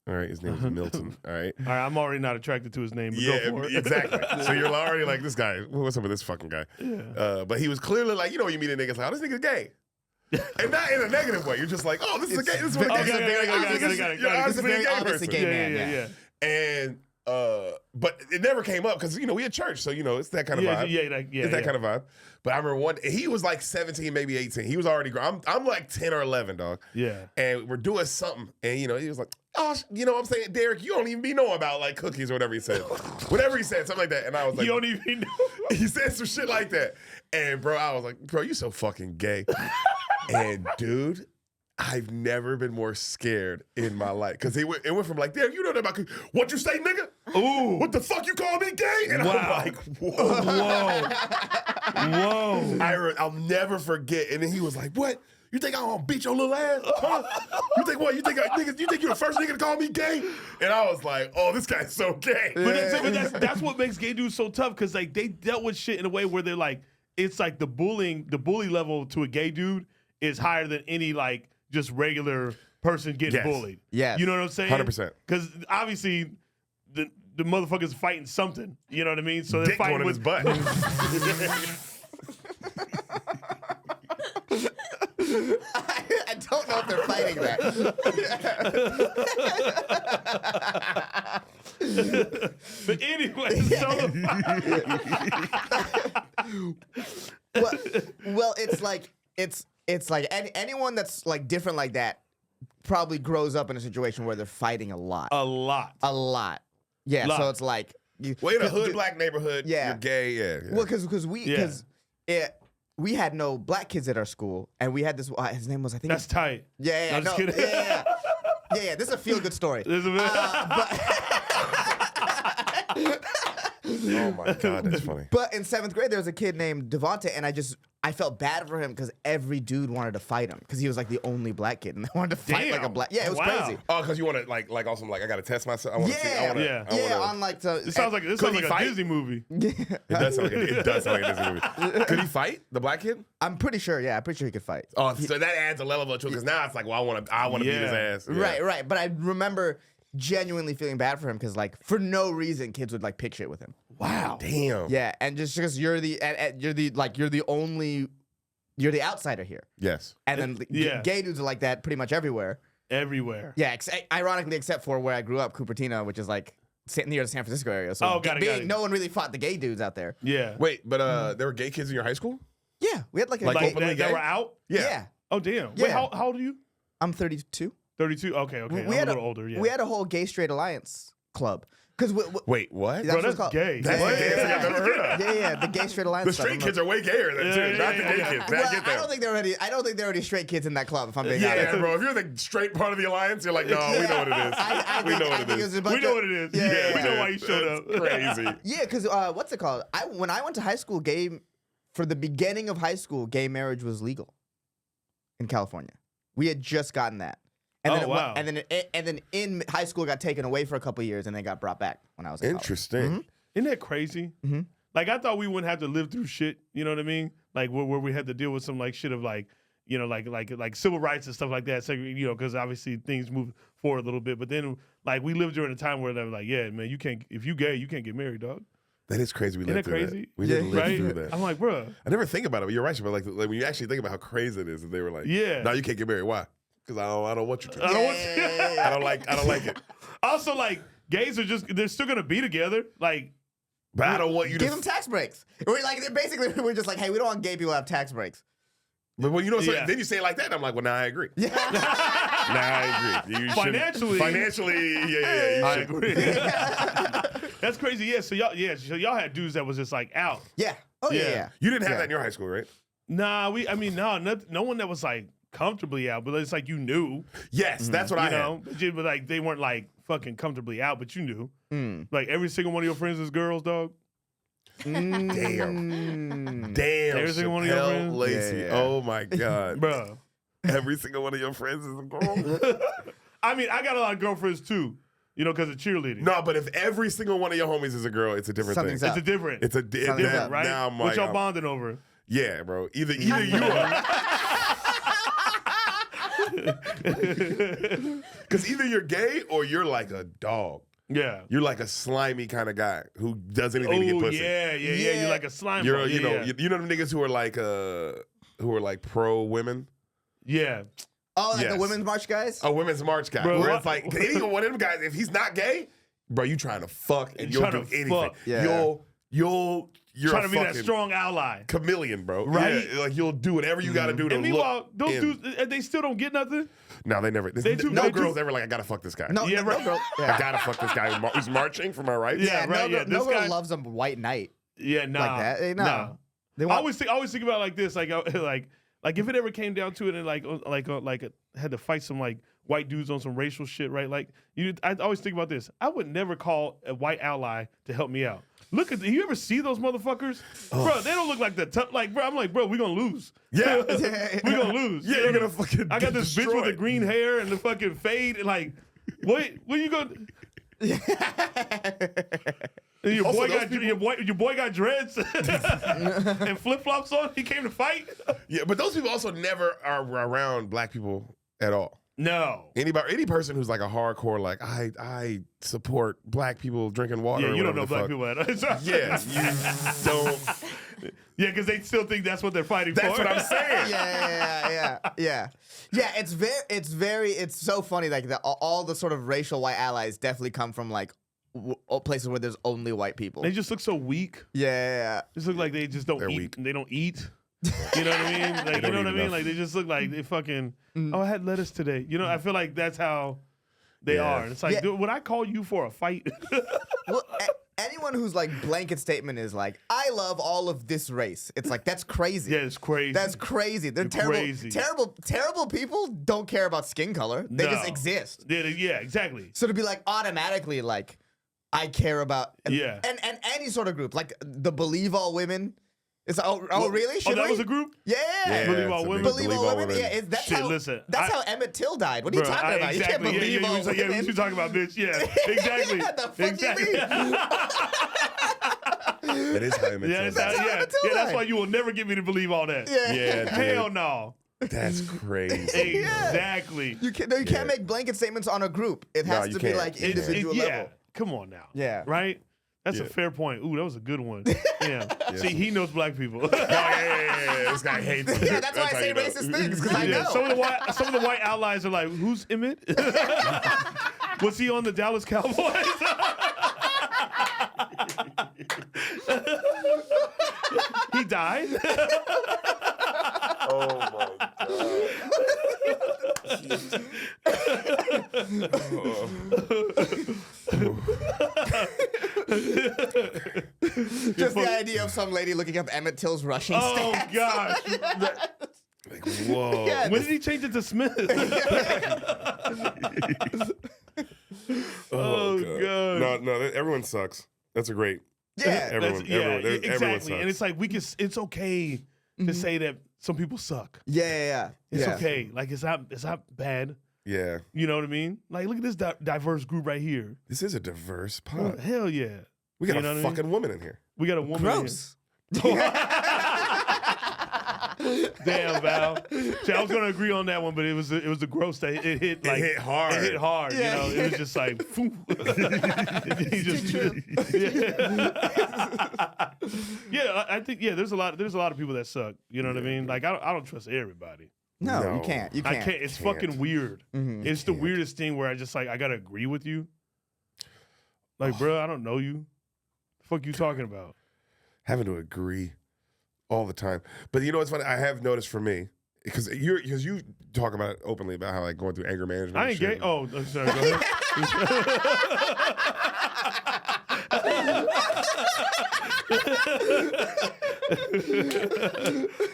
All right. His name was Milton. All right. All right, I'm already not attracted to his name, but Yeah, go for it. exactly. So you're already like, this guy, what's up with this fucking guy? Yeah. But he was clearly like, you know, when you meet a nigga, it's like, oh, this nigga's gay. And not in a negative way. You're just like, oh, this is a gay. This is what a gay. Okay, got it. You're obviously a gay obviously person. gay man. yeah. And but it never came up because we at church, so it's that kind of vibe. It's that kind of vibe. But I remember he was like 17, maybe 18. He was already grown. I'm like 10 or 11, dog. Yeah. And we're doing something, and he was like, oh, what I'm saying, Deric, you don't even be knowing about like cookies or whatever he said. Whatever he said, something like that. And I was like, You don't even know. he said some shit like that. And bro, I was like, bro, you so fucking gay. And dude, I've never been more scared in my life. Because it went from like, damn, you know that about what you say, nigga? Ooh. What the fuck you call me gay? And Wow. I'm like, whoa. Whoa. I'll never forget. And then he was like, what? You think I'm gonna beat your little ass? Huh? You think what? You think you're the first nigga to call me gay? And I was like, oh, this guy's so gay. But that's what makes gay dudes so tough, because like they dealt with shit in a way where they're like, it's like the bully level to a gay dude is higher than any like just regular person getting Yes. bullied. Yes. You know what I'm saying? 100%. Because obviously the motherfucker's fighting something. You know what I mean? So they're Dick fighting going in his with butt. I don't know if they're fighting that. But anyway, well, it's like anyone that's like different like that probably grows up in a situation where they're fighting a lot. a lot. Yeah, lot. so it's like Well, in a hood black neighborhood, Yeah. you're gay, yeah. well, because we had no black kids at our school, and we had this. His name was, I think. That's tight. Yeah, I'm just kidding. yeah. This is a feel good story. There's a bit. Oh my God, that's funny. But in 7th grade, there was a kid named Devonta, and I felt bad for him because every dude wanted to fight him because he was like the only black kid, and they wanted to fight like a Damn. black. Yeah, it was Wow. crazy. Oh, because you want to like also like I gotta test myself. I want to see. I wanna, Yeah. I wanna, On like the. This sounds like Could he a fight? Disney movie. It does sound like a Disney movie. Could he fight the black kid? I'm pretty sure. Yeah, I'm pretty sure he could fight. Oh, so that adds a level of truth because now it's like, well, I want to beat his Yeah. ass. Yeah. Right. But I remember genuinely feeling bad for him because like for no reason kids would like pick shit with him. Wow. Damn. Yeah, and just because you're the outsider here, Yes. and then Yeah. gay dudes are like that pretty much everywhere. Everywhere. Yeah, ironically, except for where I grew up, Cupertino, which is like near the San Francisco area. So Oh, got it. no one really fought the gay dudes out there. Yeah. Wait, but there were gay kids in your high school? Yeah, we had like a Like gay, openly that gay? were out? yeah. Oh, damn. Yeah. Wait, how old are you? I'm 32. 32? Okay. I'm a had little older, yeah. We had a whole gay straight alliance club because Wait, what? That's Bro, what it's that's called. gay. That's What? the gayest thing I've ever heard of. yeah, the gay straight alliance. The straight kids are way gayer than too. Yeah, Not the gay yeah. kids. Well, I get that. I don't think there are any straight kids in that club. If I'm being honest. Yeah, bro. If you're the straight part of the alliance, you're like, no, we know what it is. We know what it is. We know what it is. Yeah, We know dude, why you showed up. that's crazy. Yeah, because what's it called? When I went to high school, for the beginning of high school, gay marriage was legal in California. We had just gotten that, And Oh, then wow. and then in high school it got taken away for a couple of years and then got brought back when I was in college. Interesting. Isn't that crazy? Mm-hmm. Like I thought we wouldn't have to live through shit. You know what I mean? Like where we had to deal with some like shit of like, you know, like civil rights and stuff like that. So, you know, because obviously things move forward a little bit. But then like we lived during a time where they were like, yeah, man, you can't, if you gay, you can't get married, dog. That is crazy. We Isn't lived that through crazy? that. We didn't live Right? through that. I'm like, bro. I never think about it, but you're right. But like when you actually think about how crazy it is, and they were like, Yeah. no, you can't get married. Why? Because I don't want you to. I don't want I don't like it. Also, like gays are they're still gonna be together. Like, But I don't want you Give to. them tax breaks. We're like basically we're just like, hey, we don't want gay people to have tax breaks. But when you know, Yeah. then you say it like that, and I'm like, well, now I agree. Yeah. Now I agree. You shouldn't- Financially, yeah. You I should. agree. That's crazy. Yeah. So y'all had dudes that was just like out. Yeah. Oh Yeah. yeah. You didn't have Yeah. that in your high school, right? Nah, no one that was like comfortably out, but it's like you knew, Yes, that's what I you had. know, but like they weren't like fucking comfortably out, but you knew. Mm. Like every single one of your friends is girls, dog. Damn. Every single one of your Shapel friends? Lacey. Yeah. Oh my God. Bruh. Every single one of your friends is a girl. I mean, I got a lot of girlfriends too, you know, because of cheerleading. No, but if every single one of your homies is a girl, it's a different Something's thing. up. It's a different. It's a Something's different, up. right? Now I'm What like, y'all bonding over? yeah, bro. Either you are. Because either you're gay or you're like a dog. Yeah. You're like a slimy kind of guy who does anything to get Oh pussy. yeah. You're like a slime You're, ball. you know, yeah. you know them niggas who are like pro women. Yeah. Oh, like Yes. the women's march guys? A women's march guy. Bro, where what- it's like any one of them guys, if he's not gay, bro, you trying to fuck and You you'll trying do to anything. fuck. Yeah. You're Trying a to be that fucking strong ally. chameleon, bro. Right? Yeah, like you'll do whatever you got to do to And meanwhile, look those in. dudes, they still don't get nothing. No, they never. They do- no they girls do- ever like, I gotta fuck this guy. No, Yeah, no right. girl. I Yeah. gotta fuck this guy who's marching for my rights. Yeah, No right, girl, yeah, no this girl guy- loves a white knight Yeah, nah. like that. They, no. Nah. They I want, always think about it like this, like if it ever came down to it, and had to fight some like white dudes on some racial shit, right? Like I always think about this. I would never call a white ally to help me out. Look at you ever see those motherfuckers, bro? They don't look like the tough. Like, bro, I'm like, bro, we gonna lose. Yeah. we gonna lose. Yeah, you're gonna fucking I got this bitch with the destroyed. green hair and the fucking fade, and like, wait, when you go? And your Also, boy those got people- your boy got dreads and flip flops on. He came to fight. Yeah, but those people also never are around black people at all. No. Any person who's like a hardcore, like I support black people drinking water. Yeah, or you don't whatever know the black fuck. people at all. Yeah, you don't. Yeah, because they still think that's what they're fighting That's for. what I'm saying. yeah. It's it's so funny. Like all the sort of racial white allies definitely come from like places where there's only white people. They just look so weak. Yeah. Just look like they just don't They're eat. weak. They don't eat. You know what I mean? Like, you don't know eat what I mean? enough. Like they just look like they fucking. Oh, I had lettuce today. You know, I feel like that's how they Yeah. are. And it's like, Yeah. dude, would I call you for a fight? Well, anyone who's like blanket statement is like, I love all of this race. It's like that's crazy. Yeah, it's crazy. That's crazy. They're You're terrible. crazy. Terrible people don't care about skin color. They just No. exist. Yeah, exactly. So to be like automatically like, I care about Yeah. and any sort of group like the Believe All Women. It's really? Should Oh, that we? was a group? Yeah. Believe All it's a Women? big Believe All Women. Yeah, that's Shit, how. listen, That's I- how Emmett Till died. What are you Bruh, talking about? exactly. You can't believe all yeah, women. what you talking about, bitch? Yeah, exactly. Yeah, the fuck exactly. you mean? That is how it makes Yeah, sense. that's, how yeah, Emmett Till yeah, that's died. why you will never get me to believe all that. Yeah. Yeah, dude. Hell no. That's crazy. Exactly. You can't make blanket statements on a group. It has you to be can't. like It's- individual yeah. level. Come on now. Yeah. Right? That's a Yeah. fair point. Ooh, that was a good one. Yeah. See, he knows black people. Yeah. This guy hates it. Yeah, that's why I how say you know. racist things because I Yeah, know. some of the white allies are like, who's Emmett? Was he on the Dallas Cowboys? He died? Oh my Just the idea of some lady looking up Emmett Till's rushing Oh, stats. gosh. Like, whoa. Yeah. When did he change it to Smith? Oh, God. No, everyone sucks. That's a great. Yeah. Everyone, everyone exactly. sucks. And it's like it's okay to say that some people suck. Yeah. It's Yeah. okay. Like it's not bad. Yeah. You know what I mean? Like, look at this diverse group right here. This is a diverse Oh, pod. hell yeah. We got You know a what I mean? fucking woman in here. We got a woman. Gross. Damn, Val. See, I was gonna agree on that one, but it was the gross that it hit like It hit hard. It hit hard. Yeah. You know, it was just like, phew. He just, yeah, I think there's a lot of people that suck. You know what I mean? Like I don't trust everybody. No, No. you can't. You I can't. can't. It's Can't. fucking weird. It's the weirdest thing where I just like I gotta agree with you. Like, bro, I don't know you. The fuck you talking about? Having to agree all the time. But you know what's funny? I have noticed for me, because you talk about it openly about how like going through anger management. I and ain't shit. gay. Oh, sorry. Go ahead.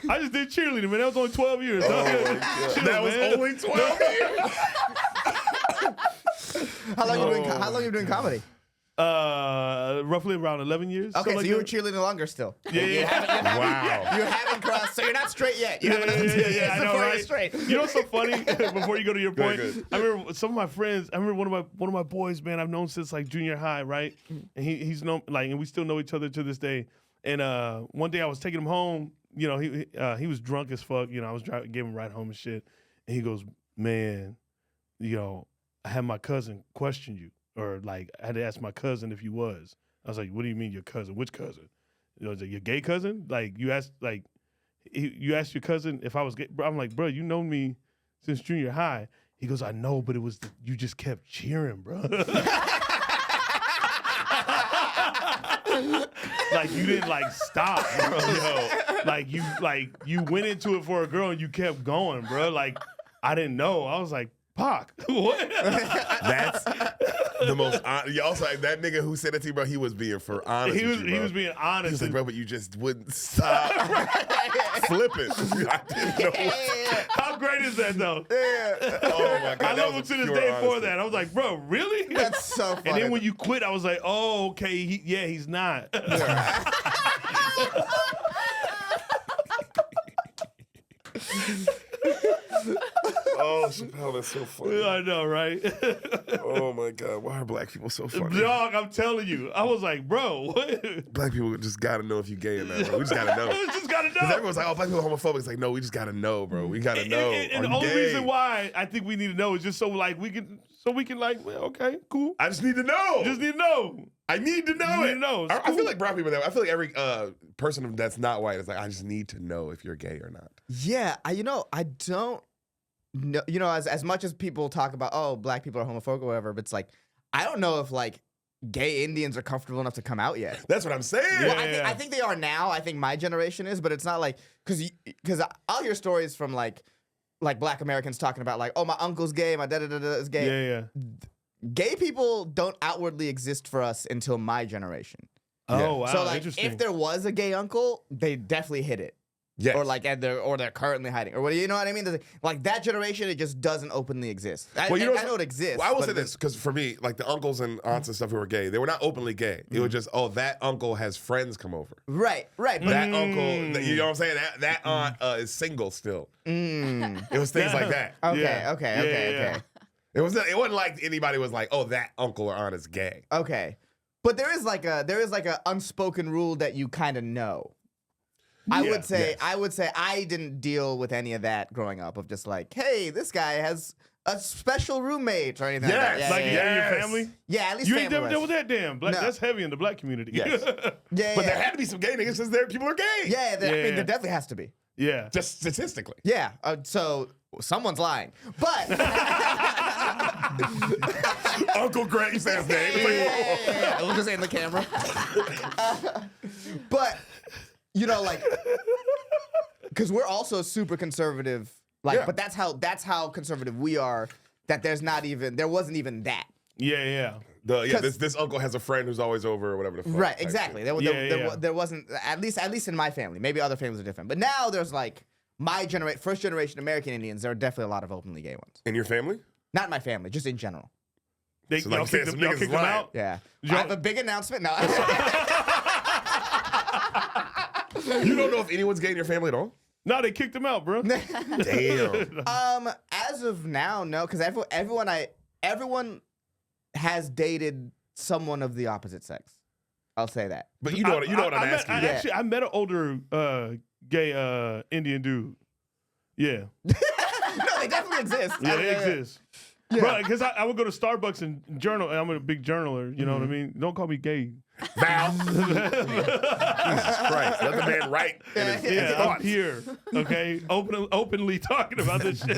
I just did cheerleading, man. That was only 12 years. Oh my God. Chill, That was man. only 12 years. How long you doing comedy? Roughly around 11 years. Okay, something so like you were that. cheerleading longer still. Yeah. Wow. You haven't crossed, so you're not straight yet. You Yeah, haven't I know, before you're right? straight. You know what's so funny? Before you go to your Go point, ahead. I remember some of my friends. I remember one of my boys, man. I've known since like junior high, right? And he's known like, and we still know each other to this day. And one day I was taking him home. You know, he was drunk as fuck. You know, I was gave him a ride home and shit. And he goes, man, you know, I had my cousin question you, or like I had to ask my cousin if he was. I was like, what do you mean your cousin? Which cousin? You know, is it your gay cousin? Like you asked you asked your cousin if I was gay. I'm like, bro, you know me since junior high. He goes, I know, but it was you just kept cheering, bro. Like you didn't like stop, bro. Like you went into it for a girl and you kept going, bro. Like I didn't know. I was like, Pac, what? That's the most. Also, like, that nigga who said it to you, bro, he was being for honest. He was with you, bro. being honest. He was like, and- bro, but you just wouldn't stop flipping. I didn't know. How great is that though? Oh my god, I that love him was to a this pure day for honesty. that. I was like, bro, really? That's so funny. And then when you quit, I was like, oh, okay, he's not. Oh, Chappelle, that's so funny. I know, right? Oh my god, why are black people so funny? Dog, I'm telling you. I was like, bro, what? Black people just gotta know if you gay or not, bro. We just gotta know. Just gotta know. Because everyone's like, oh, black people are homophobic. It's like, no, we just gotta know, bro. We gotta know. And Are the you only gay? reason why I think we need to know is just so like we can like, well, okay, cool. I just need to know. Just need to know. I need to know need it. to know. It's I feel cool. like brown people that way. I feel like every person that's not white is like, I just need to know if you're gay or not. Yeah, I don't know. You know, as much as people talk about, oh, black people are homophobic or whatever, but it's like, I don't know if like gay Indians are comfortable enough to come out yet. That's what I'm saying. Yeah. Well, I think they are now. I think my generation is, but it's not like because I'll hear stories from like black Americans talking about like, oh, my uncle's gay, my da-da-da-da is gay. Yeah. Gay people don't outwardly exist for us until my generation. Oh, wow. So like, Interesting. if there was a gay uncle, they definitely hid it. Yes. Or like they're currently hiding, or what, you know what I mean? Like that generation, it just doesn't openly exist. I know it exists. Well, I will but say this because for me, like the uncles and aunts and stuff who were gay, they were not openly gay. It was just, oh, that uncle has friends come over. Right. But That uncle, you know what I'm saying? That aunt is single still. It was things like that. Okay. It wasn't like anybody was like, oh, that uncle or aunt is gay. Okay. But there is like a unspoken rule that you kind of know. I would say I didn't deal with any of that growing up of just like, hey, this guy has a special roommate or anything like that. Yes. Like in your family? Yeah, at least You ain't never family-wise. dealt with that damn. Black, No. That's heavy in the black community. Yes. Yeah, But there had to be some gay niggas since people are gay. I mean, Yeah. there definitely has to be. Yeah. Just statistically. Yeah, so someone's lying. But Uncle Greg, you say his name. It's like, yeah. We'll just say in the camera. But you know, like, because we're also super conservative. Like, Yeah. but that's how conservative we are. That there wasn't even that. Yeah. This uncle has a friend who's always over or whatever the fuck. Right, type exactly. shit. There wasn't, at least in my family. Maybe other families are different. But now there's like first generation American Indians. There are definitely a lot of openly gay ones. In your family? Not in my family, just in general. They, So, like, y'all kick some them, y'all niggas kick them lying. out? Yeah. Yo- I have a big announcement. No. You don't know if anyone's gay in your family at all? No, they kicked him out, bro. Damn. As of now, no, because everyone has dated someone of the opposite sex. I'll say that. But you know what I'm asking. I met an older gay Indian dude. Yeah. No, they definitely exist. Yeah, they exist. Bro, because I would go to Starbucks and journal, and I'm a big journaler, you know what I mean? Don't call me gay. Val. Jesus Christ. Let the man write in his I'm thoughts. here, okay? Openly talking about this shit.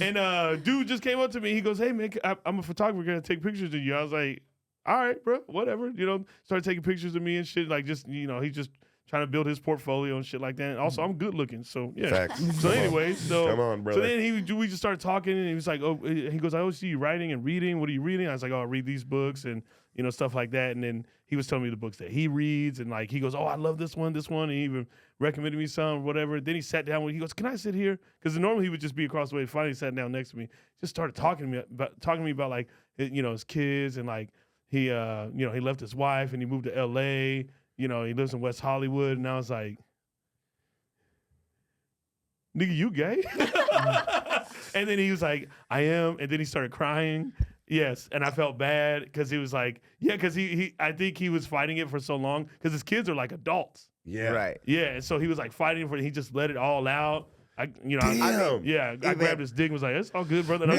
And dude just came up to me. He goes, hey, man, I'm a photographer. Going to take pictures of you. I was like, all right, bro, whatever. You know, started taking pictures of me and shit. Like, just, you know, he's just trying to build his portfolio and shit like that. And also, I'm good looking, so yeah. Facts. So anyways, Come on, brother. So then we just started talking, and he was like, oh, he goes, I always see you writing and reading. What are you reading? I was like, oh, I read these books and, you know, stuff like that. And then he was telling me the books that he reads, and like, he goes, oh, I love this one. And he even recommended me some, whatever. Then he sat down with, he goes, can I sit here? Because normally he would just be across the way. Finally, he sat down next to me, just started talking to me about like, you know, his kids, and like, he, you know, he left his wife and he moved to L.A., you know, he lives in West Hollywood, and I was like, nigga, you gay? And then he was like, I am. And then he started crying. Yes. And I felt bad because he was like, yeah, because I think he was fighting it for so long because his kids are like adults. Yeah. Right. Yeah. And so he was like fighting for it. He just let it all out. I grabbed his dick and was like, it's all good, brother. And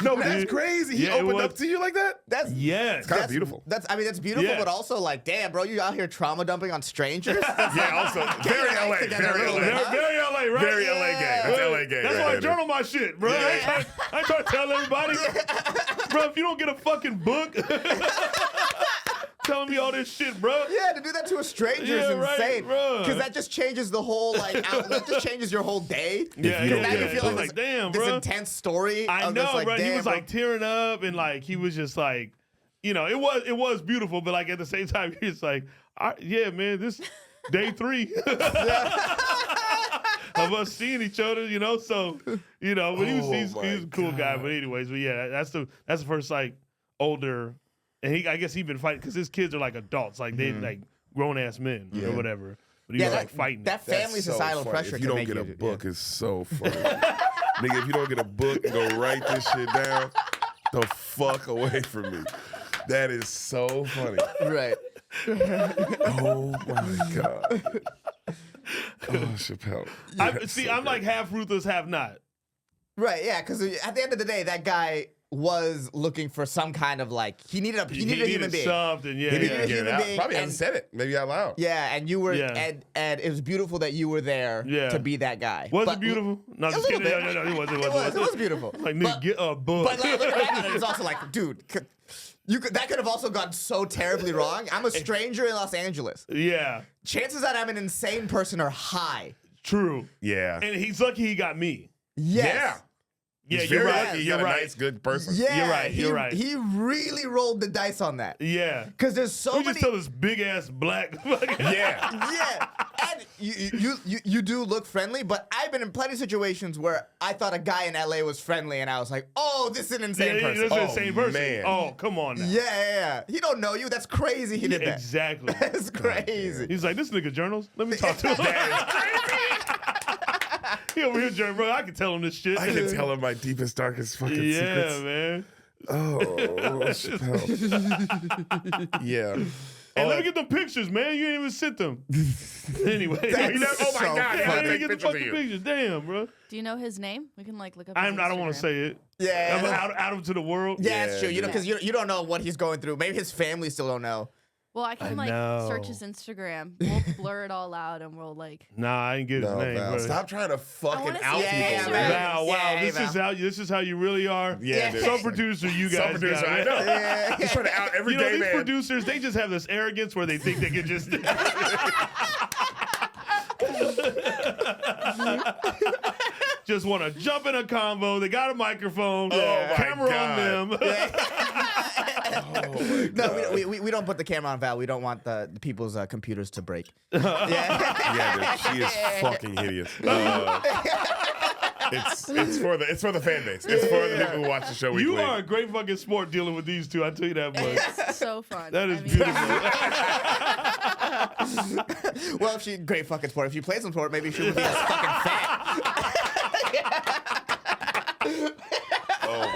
No, but that's crazy. He opened up to you like that? That's yes. It's kind of beautiful. That's beautiful, Yeah. but also like, damn, bro, you out here trauma dumping on strangers? Yeah, also very LA. Very LA. Very LA, right? Very LA gay. That's LA gay. That's right why I there. journal my shit, bro. I ain't trying to tell everybody. Bro, if you don't get a fucking book telling me all this shit, bro. Yeah, to do that to a stranger is insane. Because that just changes the whole, like, that just changes your whole day. Yeah, Because yeah, now yeah. you feel It's like, like, damn, this bro. intense story. I of know, this, like, bro. He damn, was bro. like tearing up, and like he was just like, you know, it was beautiful, but like at the same time, he's like, yeah, man, this day 3 of us seeing each other, you know. So, you know, but he's a cool guy. But anyways, but yeah, that's the first like older, and I guess he's been fighting because his kids are like adults, like they like grown ass men or whatever. But he was like fighting. That family That's so societal funny. pressure If you can don't make get a you, book, it's so funny. Nigga, if you don't get a book and go write this shit down, the fuck away from me. That is so funny. Right. Oh my God. Oh, Chappelle. I'm like half ruthless, half not. Right, yeah, because at the end of the day, that guy was looking for some kind of like, he needed a human being. Something, yeah. He needed didn't a get it human out. being, Probably and- hasn't said it. Maybe out loud. Yeah, and you were, Yeah. and it was beautiful that you were there to be that guy. Was But it beautiful? No, a just little kidding. bit. No, it wasn't. It was beautiful. Like, nigga, get a book. But like, looking back on it, it's also like, dude, that could have also gone so terribly wrong. I'm a stranger in Los Angeles. Yeah, Chances that I'm an insane person are high. true. Yeah. And he's lucky he got me. Yes. Yeah, He's you're very right. lucky. You're You're a right. nice, good person. Yeah, You're right. He really rolled the dice on that. Yeah. Because there's so We many. just tell this big ass black. Yeah. Yeah, and you do look friendly, but I've been in plenty of situations where I thought a guy in LA was friendly, and I was like, "Oh, this is an insane person." That's the same person. man. Oh, come on now. Yeah. He don't know you. That's crazy. He did that. Exactly. That's crazy. He's like, this nigga journals. Let me talk to him. He over here, journal, bro. I can tell him this shit. I can tell him my deepest, darkest fucking Yeah, secrets. man. Oh, Chappelle. Yeah. And let me get them pictures, man. You ain't even sent them. Anyway. Oh my so God. Yeah, I let me take get the pictures of fucking you. pictures. Damn, bro. Do you know his name? We can like look up. I his don't want Instagram. to say it. Yeah. I'm out of to the world. Yeah, it's true. Yeah, You know, dude. because you don't know what he's going through. Maybe his family still don't know. Well, I can like know. search his Instagram. We'll blur it all out and we'll like. Nah, I ain't get his No, name, Val, bro. stop trying to fucking wanna see out his people. picture. man. Wow, Yeah, this is how you really are. Yeah, dude. Some producer, you guys. Some producer, got, I man. know. Yeah. He's trying to out every You know, gay these man. producers, they just have this arrogance where they think they can just. Just want to jump in a convo. They got a microphone, my camera God. on them. No, we don't put the camera on Val. We don't want the people's computers to break. Yeah. Yeah, dude, she is fucking hideous. It's for the fan base. It's for the people who watch the show weekly. You are a great fucking sport dealing with these two. I tell you that much. It's so fun. That is beautiful. Well, if she great fucking sport. If she plays some sport, maybe she would be as fucking fat.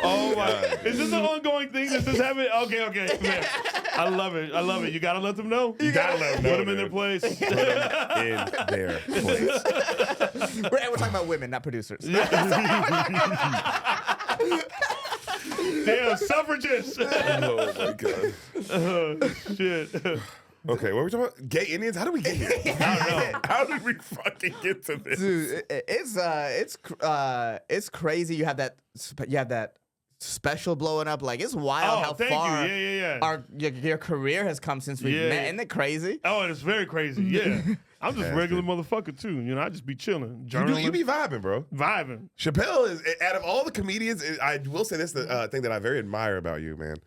Oh my! Is this an ongoing thing? Does this happen? Okay. Man. I love it. You gotta let them know. You gotta let them know. Put them in their place. Put them in their place. We're talking about women, not producers. Damn, suffragists. Oh my god. Oh shit. Okay, what were we talking about? Gay Indians? How did we get here? I don't know. How did we fucking get to this? Dude, it's crazy. You have that special blowing up. Like, it's wild how thank far you. Yeah. your career has come since we've met. Isn't it crazy? Oh, it's very crazy. Yeah. I'm just a regular motherfucker too. You know, I just be chilling, journaling. You be vibing, bro. Vibing. Chappelle is, out of all the comedians, I will say this, the thing that I very admire about you, man,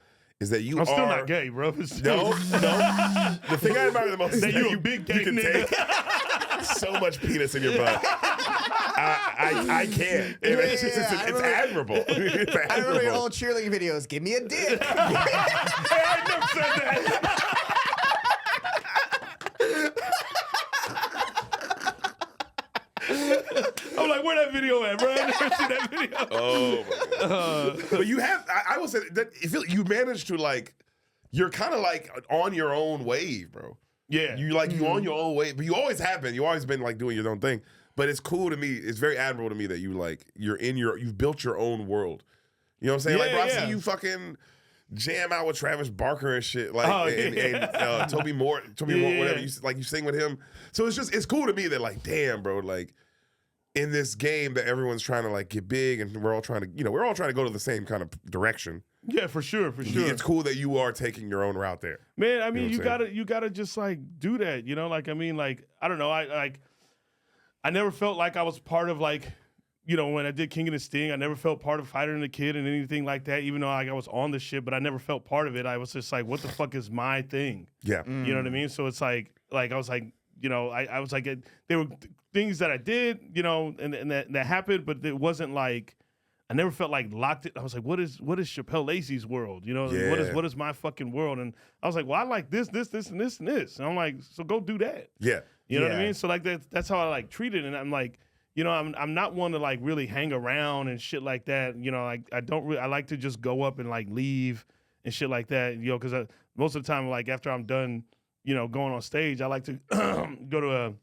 is that you I'm still not gay, bro. No. The thing I admire the most is that you a big gay you can nigga. take so much penis in your butt. I can't. It's admirable. It's admirable. I remember your old cheerleading videos. Give me a dick. Hey, I never said that. I'm like, where that video at, bro? I never seen that video. Oh my god! But you have, I will say that you managed to, like, you're kind of like on your own wave, bro. Yeah, you on your own wave, but you always have been. You always been like doing your own thing. But it's cool to me. It's very admirable to me that you've built your own world. You know what I'm saying? Yeah, like, bro, I yeah. see you fucking jam out with Travis Barker and shit, like, and Toby Moore, whatever. You sing with him. So it's cool to me that, like, damn, bro, like, in this game that everyone's trying to, like, get big, and we're all trying to go to the same kind of direction. Yeah, for sure. It's cool that you are taking your own route there. Man, I mean, You know what you gotta just, like, do that. You know, like, I mean, like, I don't know. I never felt like I was part of, like, you know, when I did King of the Sting, I never felt part of Fighter and the Kid and anything like that, even though, like, I was on the shit, but I never felt part of it. I was just like, what the fuck is my thing? Yeah. You know what I mean? So it's like I was like, you know, I was like, there were things that I did, you know, and that happened, but it wasn't like, I never felt like locked it. I was like, what is Shapel Lacey's world? You know, what is my fucking world? And I was like, well, I like this, and this, and this. And I'm like, so go do that. Yeah. You know what I mean? So, like, that's how I, like, treat it. And I'm like, you know, I'm not one to, like, really hang around and shit like that. You know, like, I like to just go up and, like, leave and shit like that. You know, because most of the time, like, after I'm done, you know, going on stage, I like to go to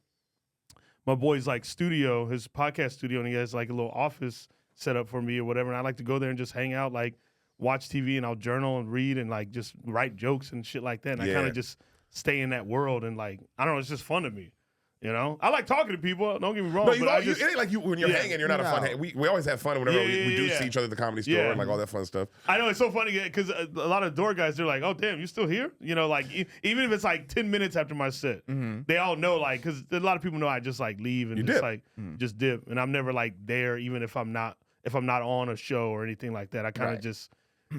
my boy's, like, studio, his podcast studio, and he has, like, a little office set up for me or whatever. And I like to go there and just hang out, like, watch TV, and I'll journal and read and, like, just write jokes and shit like that. And I kind of just stay in that world, and, like, I don't know, it's just fun to me. You know, I like talking to people. Don't get me wrong. No, but it ain't like you when you're hanging. You're not a fun hang. We always have fun whenever we do see each other at the Comedy Store and, like, all that fun stuff. I know, it's so funny because a lot of door guys, they're like, "Oh, damn, you still here?" You know, like, even if it's like 10 minutes after my set, they all know, like, because a lot of people know I just, like, leave and just dip. like just dip, and I'm never, like, there, even if I'm not on a show or anything like that. I kind of just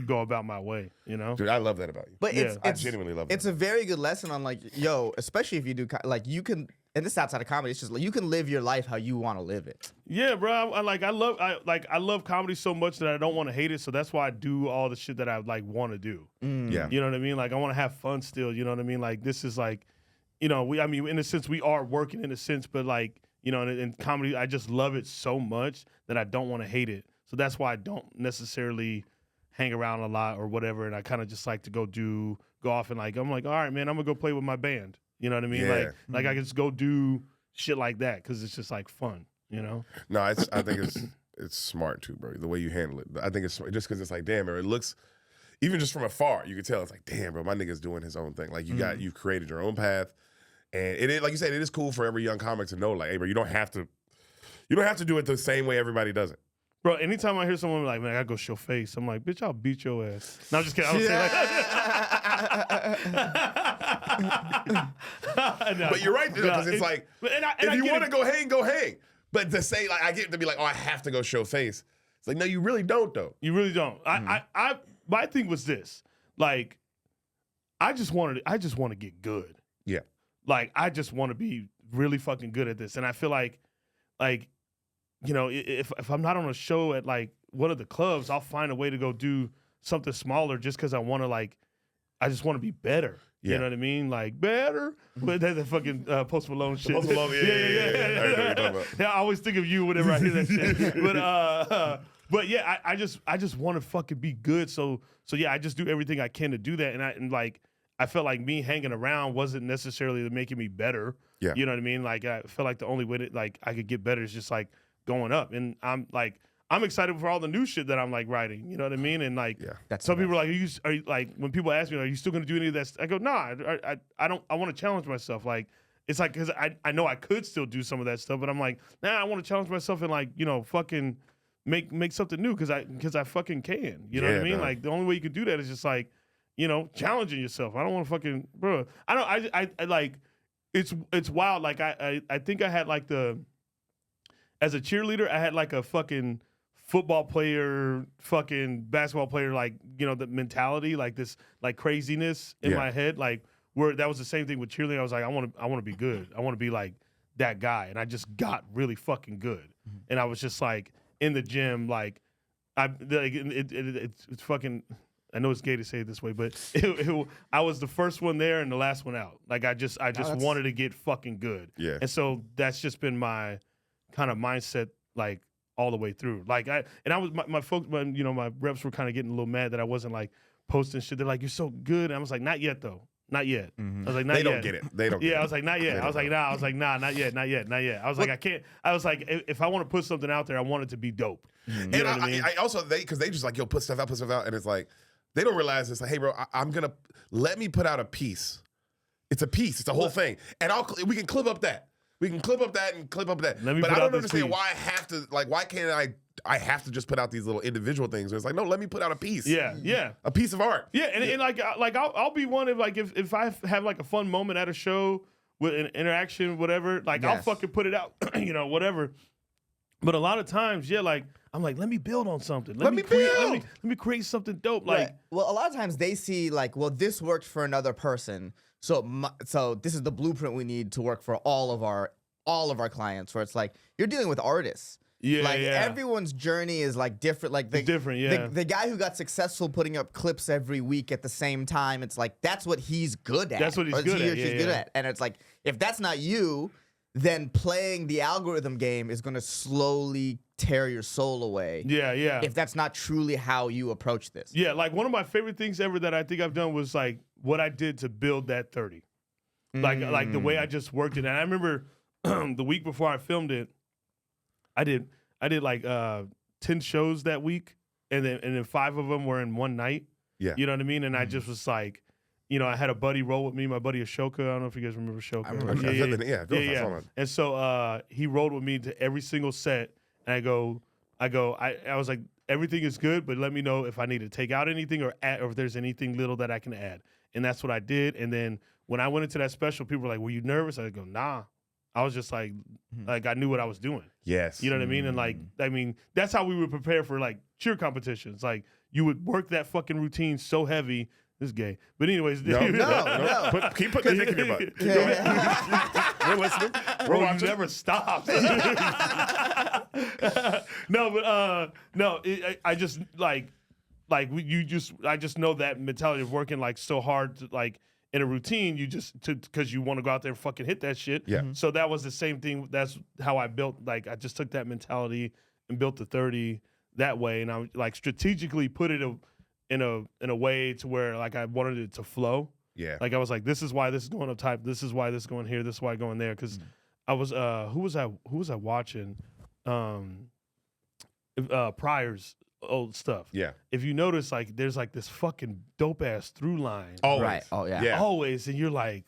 go about my way, you know. Dude, I love that about you. But I genuinely love that. It's a very good lesson on, like, yo, especially if you do, like, you can, and this is outside of comedy, it's just like, you can live your life how you want to live it. Yeah, bro. I love comedy so much that I don't want to hate it. So that's why I do all the shit that I, like, want to do. Yeah. You know what I mean? Like, I want to have fun still. You know what I mean? Like, this is like, you know, in a sense, we are working in a sense, but, like, you know, in comedy, I just love it so much that I don't want to hate it. So that's why I don't necessarily hang around a lot or whatever. And I kind of just like to go off and, like, I'm like, all right, man, I'm gonna go play with my band. You know what I mean? Yeah. Like I can just go do shit like that because it's just, like, fun, you know? No, I think it's smart too, bro. The way you handle it. I think it's smart, just because it's like, damn, bro, it looks, even just from afar, you can tell it's like, damn, bro, my nigga's doing his own thing. Like, you've created your own path, and it is, like you said, it is cool for every young comic to know, like, hey, bro, you don't have to do it the same way everybody does it. Bro, anytime I hear someone like, man, I gotta go show face, I'm like, bitch, I'll beat your ass. No, I'm just kidding. I don't say like no, But you're right, because it's like, if you want to go hang. But to say, like, I get to be like, oh, I have to go show face. It's like, no, you really don't, though. You really don't. My thing was this. Like, I just want to get good. Yeah. Like, I just want to be really fucking good at this. And I feel like you know, if I'm not on a show at like one of the clubs, I'll find a way to go do something smaller just because I want to like, I just want to be better. Yeah. You know what I mean? Like better, but that's the fucking Post Malone shit. Post Malone, yeah. I know what you're talking about. Yeah, I always think of you whenever I hear that shit. But yeah, I just want to fucking be good. So yeah, I just do everything I can to do that. And like I felt like me hanging around wasn't necessarily making me better. Yeah. You know what I mean? Like I felt like the only way that like I could get better is just like going up. And I'm excited for all the new shit that I'm like writing. You know what I mean? And like some people are like, are you like when people ask me, are you still gonna do any of that? I go, nah, I don't. I want to challenge myself. Like it's like because I know I could still do some of that stuff, but I'm like, nah, I want to challenge myself and like fucking make something new because I fucking can. You know what I mean? Like the only way you could do that is just like challenging yourself. I don't want to fucking bro. I like it's wild. Like I think I had like as a cheerleader, I had like a fucking football player, fucking basketball player, like, the mentality, like this, like craziness in my head, like where that was the same thing with cheerleading. I was like, I want to be good. I want to be like that guy. And I just got really fucking good. And I was just like in the gym, like it's fucking, I know it's gay to say it this way, but I was the first one there and the last one out. Like I just wanted to get fucking good. Yeah. And so that's just been my kind of mindset, like, all the way through. Like my folks, when my reps were kind of getting a little mad that I wasn't like posting shit. They're like, "You're so good." And I was like, "Not yet, though. Not yet." I was like, "Not yet." They don't get it. They don't. Yeah, I was like, "Not yet." I was like, "Nah." I was like, "Nah, not yet, not yet, not yet." I was like, "I can't." I was like, "If I want to put something out there, I want it to be dope." You know what I mean? I also because they just like put stuff out, and it's like they don't realize it's like, hey, bro, I'm gonna let me put out a piece. It's a piece. It's a whole thing, and we can clip up that. We can clip up that and clip up that. But I don't understand why I have to, like, why can't I have to just put out these little individual things? It's like, no, let me put out a piece. Yeah. A piece of art. Yeah, and like I'll be one if I have like a fun moment at a show with an interaction, whatever, like I'll fucking put it out, whatever. But a lot of times, like I'm like, let me build on something. Let me create something dope. Like, well, a lot of times they see like, well, this worked for another person. So this is the blueprint we need to work for all of our clients. Where it's like you're dealing with artists. Everyone's journey is like different. Like the guy who got successful putting up clips every week at the same time. It's like that's what he's good at. That's what he's good at. She's good at. And it's like if that's not you, then playing the algorithm game is going to slowly tear your soul away. Yeah. If that's not truly how you approach this. Yeah, like one of my favorite things ever that I think I've done was like what I did to build that 30. Like the way I just worked it. And I remember the week before I filmed it, I did like 10 shows that week, and then 5 of them were in one night. Yeah. You know what I mean? And I just was like, I had a buddy roll with me, my buddy Ashoka. I don't know if you guys remember Ashoka. I remember. Yeah. And so he rolled with me to every single set, and I was like, everything is good, but let me know if I need to take out anything or if there's anything little that I can add. And that's what I did. And then when I went into that special, people were like, were you nervous? I go, nah. I was just like I knew what I was doing. Yes. You know what I mean? And like, that's how we would prepare for like cheer competitions. Like you would work that fucking routine so heavy. This is gay. But anyways. No. Keep putting that dick in your butt. We're listening. We're watching. You never stopped. I just I just know that mentality of working like so hard to, like in a routine, because you want to go out there and fucking hit that shit. Yeah. So that was the same thing. That's how I built. Like I just took that mentality and built the 30 that way, and I like strategically put it in a way to where like I wanted it to flow. Yeah. Like I was like, this is why this is going up type. This is why this is going here. This is why going there. Because I was who was I watching? Prior's old stuff. Yeah. If you notice, like there's like this fucking dope ass through line. Always. Right. Oh yeah. Always, and you're like,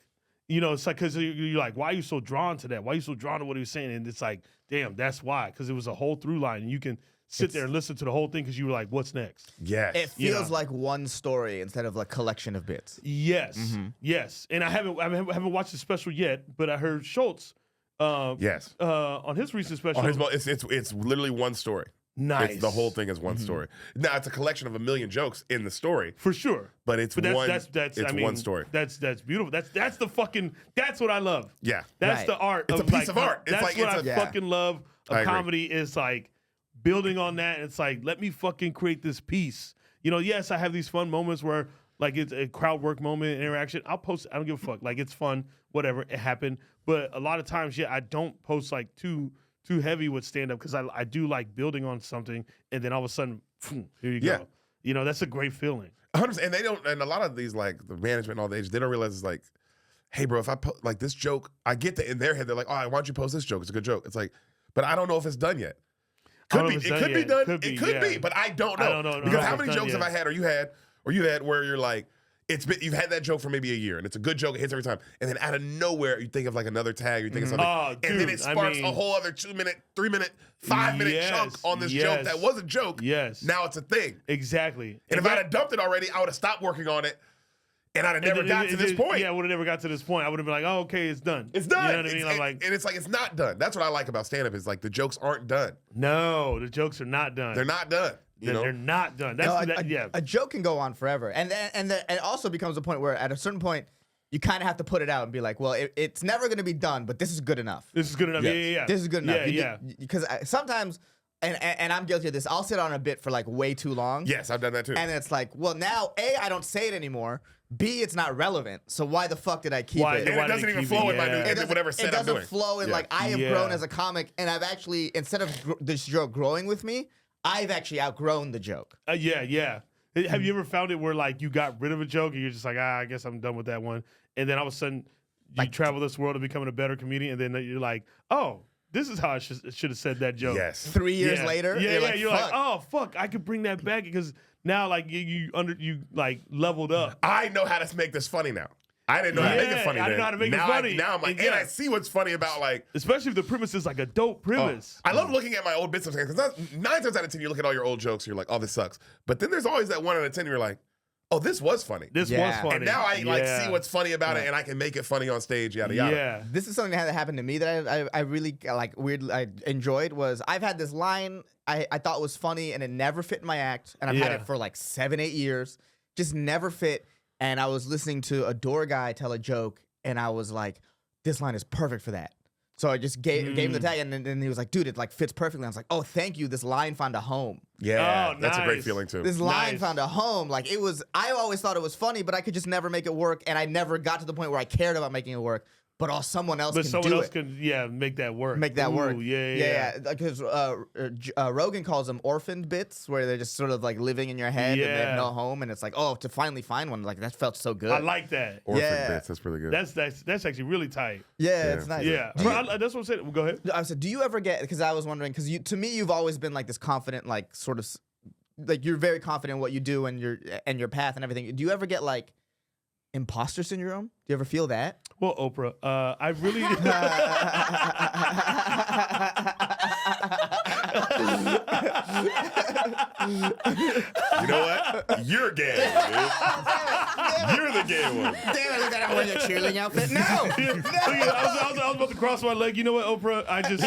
it's like because you're like, why are you so drawn to that? Why are you so drawn to what he was saying? And it's like, damn, that's why. Because it was a whole through line, and you can sit there and listen to the whole thing because you were like, what's next? Yes. It feels like one story instead of a collection of bits. Yes. Yes. And I haven't watched the special yet, but I heard Schultz. Yes. On his recent special. It's literally one story. Nice. The whole thing is one story. Now it's a collection of a million jokes in the story, For sure. but it's one story. That's beautiful. That's the fucking. That's what I love. Yeah. That's Right. the art. It's of a piece of art. It's That's like- what it's I a- fucking love I of agree. comedy is like building on that. It's like let me fucking create this piece. You know, yes, I have these fun moments where like it's a crowd work moment, interaction. I'll post. I don't give a fuck. Like it's fun. Whatever. It happened. But a lot of times, I don't post like too heavy with stand up because I do like building on something and then all of a sudden, here you Yeah. go. You know, that's a great feeling. 100%. And they don't. And a lot of these like the management and all the age, they don't realize it's like, hey, bro, if I like this joke, I get that in their head. They're like, all right, why don't you post this joke? It's a good joke. It's like, but I don't know if it's done yet. I don't Could know be. if It it's could done be yet. done. Could be, It could yeah. be, but I don't know. I don't know. Because No, how it's many done jokes have yet. I had, or you had, where you're like, you've had that joke for maybe a year, and it's a good joke, it hits every time, and then out of nowhere you think of like another tag, you think of something, Oh, and then dude, it sparks a whole other 2 minute, 3 minute, 5 minute chunk on this joke that was a joke. Yes. Now it's a thing. Exactly. And if I'd have dumped it already, I would have stopped working on it, and I'd have never got to this point. Yeah, I would have never got to this point. I would have been like, oh, okay, it's done. It's done. You know what I mean? I'm like, and it's like it's not done. That's what I like about stand up is like the jokes aren't done. no, the jokes are not done. They're not done. You know? They're not done. That's No, yeah. a joke can go on forever, and it also becomes a point where at a certain point you kind of have to put it out and be like, well, it's never going to be done, but this is good enough. This is good enough. Yes. Yeah. This is good enough. Yeah. Because sometimes, and I'm guilty of this. I'll sit on a bit for like way too long. Yes, I've done that too. And it's like, well, now A, I don't say it anymore. B, it's not relevant. So why the fuck did I keep it? and it doesn't even flow in my new, It in whatever set I'm doing. It doesn't flow in Yeah. like I have Yeah. grown as a comic, and I've actually instead of this joke growing with me, I've actually outgrown the joke. Yeah. Have you ever found it where like you got rid of a joke and you're just like, I guess I'm done with that one, and then all of a sudden you travel this world to becoming a better comedian, and then you're like, oh, this is how I should have said that joke. Yes. 3 years later, you're like, fuck. oh fuck, I could bring that back because now like you like leveled up. I know how to make this funny now. I didn't know how to make it funny. I didn't know how to make it now funny. Now I'm like, Yeah. and I see what's funny about like. Especially if the premise is like a dope premise. I love looking at my old bits because 9 times out of 10 you look at all your old jokes and you're like, oh, this sucks. But then there's always that 1 out of 10 you're like, oh, this was funny. This Yeah. was funny. And now I like Yeah. see what's funny about it and I can make it funny on stage. Yada yada. Yeah. This is something that happened to me that I really like weirdly I enjoyed was I've had this line I thought was funny and it never fit in my act, and I've had Yeah. it for like 7-8 years, just never fit. And I was listening to a door guy tell a joke, and I was like, this line is perfect for that. So I just gave him the tag, and then he was like, dude, it like fits perfectly. I was like, oh, thank you. This line found a home. Yeah. Oh, That's a great nice. feeling too. This line Nice. found a home. Like it was, I always thought it was funny, but I could just never make it work. And I never got to the point where I cared about making it work. But someone else But can someone do else it. can make that work. Make that work. Yeah. Because Rogan calls them orphaned bits, where they're just sort of like living in your head and they Yeah. have no home. And it's like, oh, to finally find one, like that felt so good. I like that. Orphan Yeah. bits. That's really good. That's actually really tight. yeah, it's nice. Yeah. Do you- That's what I'm saying. Well, go ahead. I said, do you ever get? Because I was wondering, because to me, you've always been like this confident, like sort of, like you're very confident in what you do and your path and everything. Do you ever get like imposter syndrome? Do you ever feel that? Well, Oprah, I really. You know what? You're gay, dude. You're the gay one. Damn, I look at him wearing a cheerleading outfit. No, I was about to cross my leg. You know what, Oprah? I just.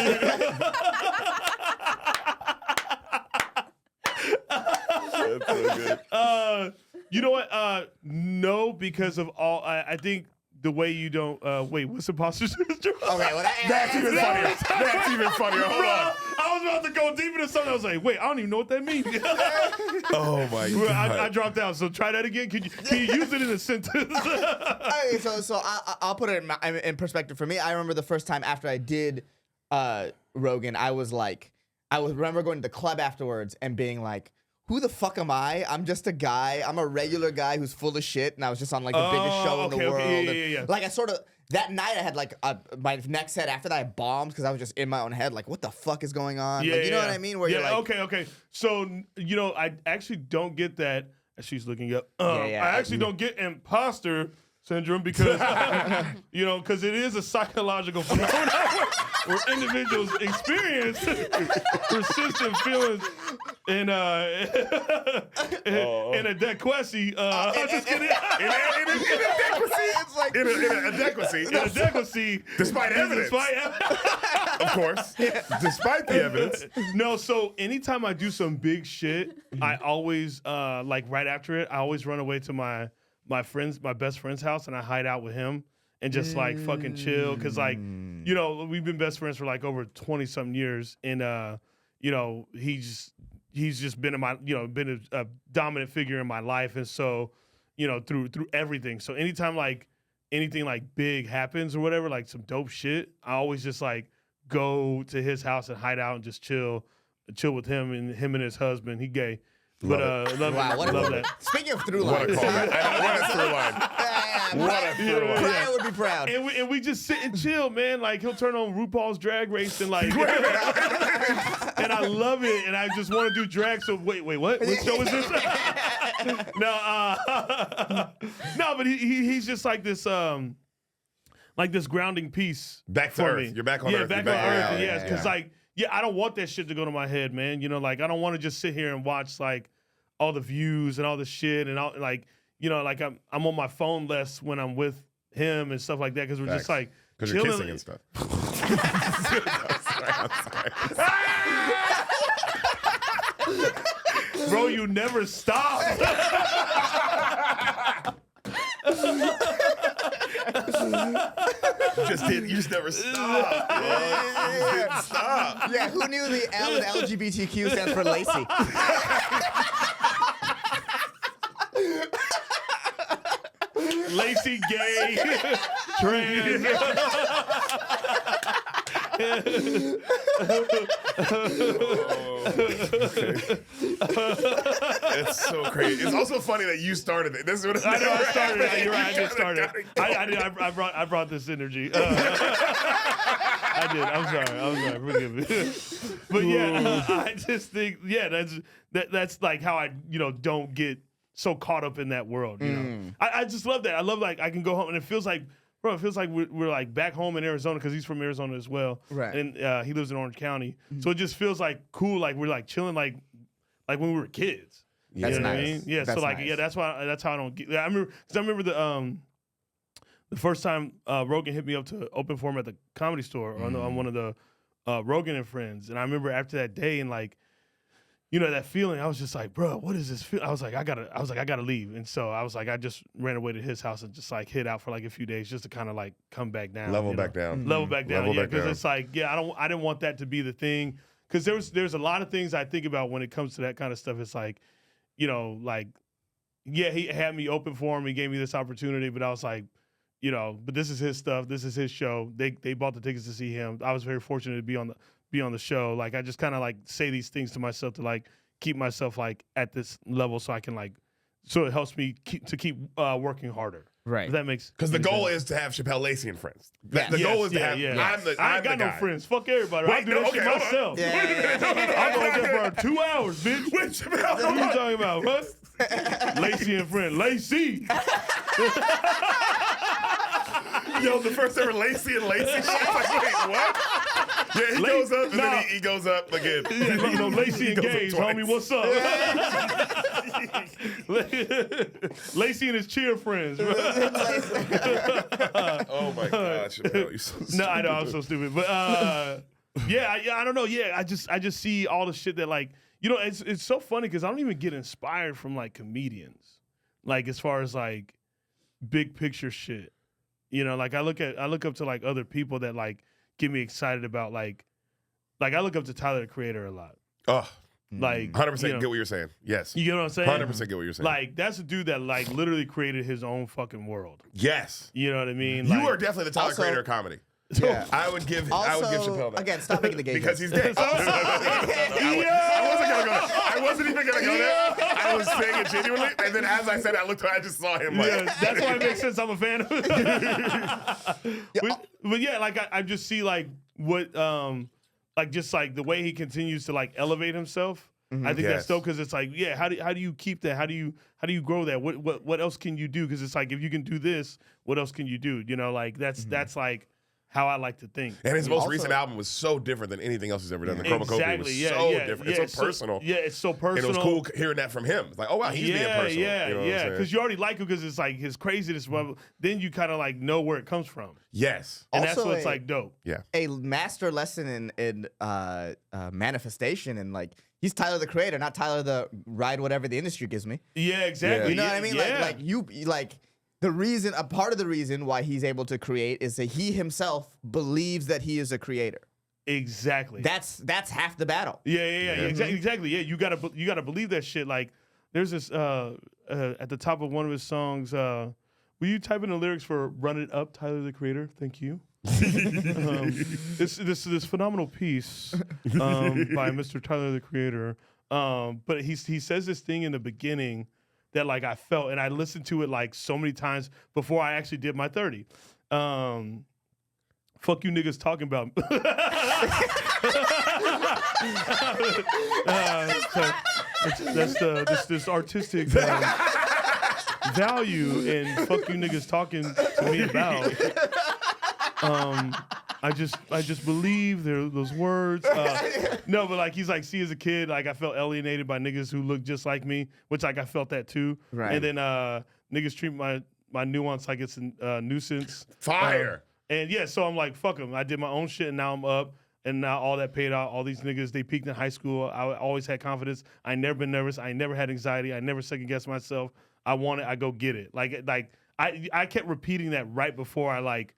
That's so good. You know what? No, because of all. I think the way you don't. Wait, what's imposter syndrome? Okay, well, That's even funnier. That's even funnier. Hold on. I was about to go deep into something. I was like, wait, I don't even know what that means. Oh my Well, god. I dropped out. So try that again. Can you use it in a sentence? Okay, so I'll put it in perspective for me. I remember the first time after I did Rogan, I remember going to the club afterwards and being like, who the fuck am I? I'm just a guy. I'm a regular guy who's full of shit, and I was just on like the biggest show in the world. Yeah. Like I sort of that night I had like my next set after that I bombed because I was just in my own head like, what the fuck is going on? Yeah, like, you know what I mean? Where you're like, okay. So I actually don't get that. As she's looking up, Yeah. I actually don't get imposter syndrome because because it is a psychological phenomenon where individuals experience persistent feelings in inadequacy. Just kidding. Inadequacy. it's like Inadequacy. Inadequacy. Despite evidence. Despite Of course. Despite the evidence. No, so anytime I do some big shit, I always like right after it, I always run away to my best friend's house, and I hide out with him and just like fucking chill. Cause like, you know, we've been best friends for like over 20 something years, and you know, he's just been been a dominant figure in my life, and so, you know, through everything. So anytime like anything like big happens or whatever, like some dope shit, I always just like go to his house and hide out and just chill with him and his husband. He gay. But love that. Speaking of through What a lines, callback. What a through line. What a through line. Brian would be proud. And we just sit and chill, man. Like he'll turn on RuPaul's Drag Race and like, and I love it. And I just want to do drag. So wait, what? What show is this? No, but he's just like this grounding piece. Back to for earth. me. You're back on earth. Back You're on back earth. Yes, because like. Yeah, I don't want that shit to go to my head, man. You know, like I don't want to just sit here and watch like all the views and all the shit and all like, you know, like I'm on my phone less when I'm with him and stuff like that because we're just like because you're chilling. kissing and stuff. Bro, you never stop. You just never stop. You just didn't stop. Yeah, who knew the L in LGBTQ stands for Lacey? Lacey, gay, trans. It's so crazy. It's also funny that you started it. This is what I know I started it. You're right. I just started. I brought this energy. I did. I'm sorry. Forgive me. But yeah, I just think that's like how I don't get so caught up in that world. You know, I just love that. I love like I can go home and it feels like. Bro, it feels like we're like back home in Arizona because he's from Arizona as well, right? And he lives in Orange County, so it just feels like cool, like we're like chilling, like when we were kids. That's you know nice. what I mean? Yeah, That's so like nice. that's how I don't get. I remember the first time Rogan hit me up to open for him at the Comedy Store or on one of the Rogan and Friends, and I remember after that day and like. You know, that feeling, I was just like, bro, what is this feel? I was like, I gotta leave. And so I was like, I just ran away to his house and just like hid out for like a few days just to kind of like come back down. Level back down. Level back down, yeah. Because it's like, yeah, I didn't want that to be the thing. Because there's a lot of things I think about when it comes to that kind of stuff. It's like, you know, like, yeah, he had me open for him. He gave me this opportunity, but I was like, you know, but this is his stuff. This is his show. They bought the tickets to see him. I was very fortunate to be on the show. Like I just kind of like say these things to myself to like keep myself like at this level so I can like so it helps me keep working harder. Right. If that makes Because the goal is to have Shapel Lacey and friends. The goal is to have. I ain't got no friends. Fuck everybody. Wait, I'll do that shit myself. I'll go there for 2 hours, bitch. Wait, Shapel, What are you talking about? What? Lacey and friend. Lacey. Yo, the first ever Lacey and Lacey shit. Like, wait, what? Yeah, he goes up and then he goes up again. Yeah, no, Lacey and Gaze, homie, what's up? Lacey and his cheer friends. Oh my God, Shapel, you're so stupid. No, I know I'm so stupid, but I don't know. Yeah, I just see all the shit that like it's so funny because I don't even get inspired from like comedians, like as far as like big picture shit. You know, like I look up to like other people that like get me excited about like I look up to Tyler the Creator a lot. Oh, like 100% get what you're saying. Yes. You get what I'm saying? 100% get what you're saying. Like that's a dude that like literally created his own fucking world. Yes. You know what I mean? You like, are definitely the Tyler Also- Creator of comedy. Yeah. I would give Also, Shapel that. again, stop making the gay Because jokes. he's gay. I wasn't gonna go there. I wasn't even gonna go there. I was saying it genuinely, and then as I said, I just saw him like. Yeah, that's why it makes sense. I'm a fan of it. but yeah, like I just see like what like just like the way he continues to like elevate himself. I think that's dope because it's like, yeah, how do you keep that? How do you grow that? What else can you do? Because it's like if you can do this, what else can you do? You know, like that's like how I like to think. And his most Also- recent album was so different than anything else he's ever done. The Chromacopia was so different. It's so personal. It's so And personal. it was cool hearing that from him. It's like, oh wow, he's being personal. Yeah, You know what I'm saying? because you already like him because it's like his craziness. Then you kind of like know where it comes from, Yes. and that's Also what's like dope. Yeah. a master lesson in manifestation, and like he's Tyler the Creator, not Tyler the ride whatever the industry gives me. Yeah, exactly. You know yeah, what I mean? Yeah. Like the reason, a part of the reason why he's able to create is that he himself believes that he is a creator. exactly. That's half the battle. Yeah. Exactly. Yeah, you gotta believe that shit. Like, there's this at the top of one of his songs. Will you type in the lyrics for "Run It Up"? Tyler the Creator. Thank you. This phenomenal piece by Mr. Tyler the Creator. But he says this thing in the beginning that like I felt, and I listened to it like so many times before I actually did my 30. Fuck you niggas talking about. So that's this artistic value in fuck you niggas talking to me about. I just believe those words. No, but like he's like, see, as a kid, like I felt alienated by niggas who look just like me, which like I felt that too. Right. And then niggas treat my nuance like it's a nuisance. Fire. And yeah, so I'm like, fuck them. I did my own shit, and now I'm up. And now all that paid out. All these niggas, they peaked in high school. I always had confidence. I never been nervous. I never had anxiety. I never second guessed myself. I want it. I go get it. Like I kept repeating that right before I like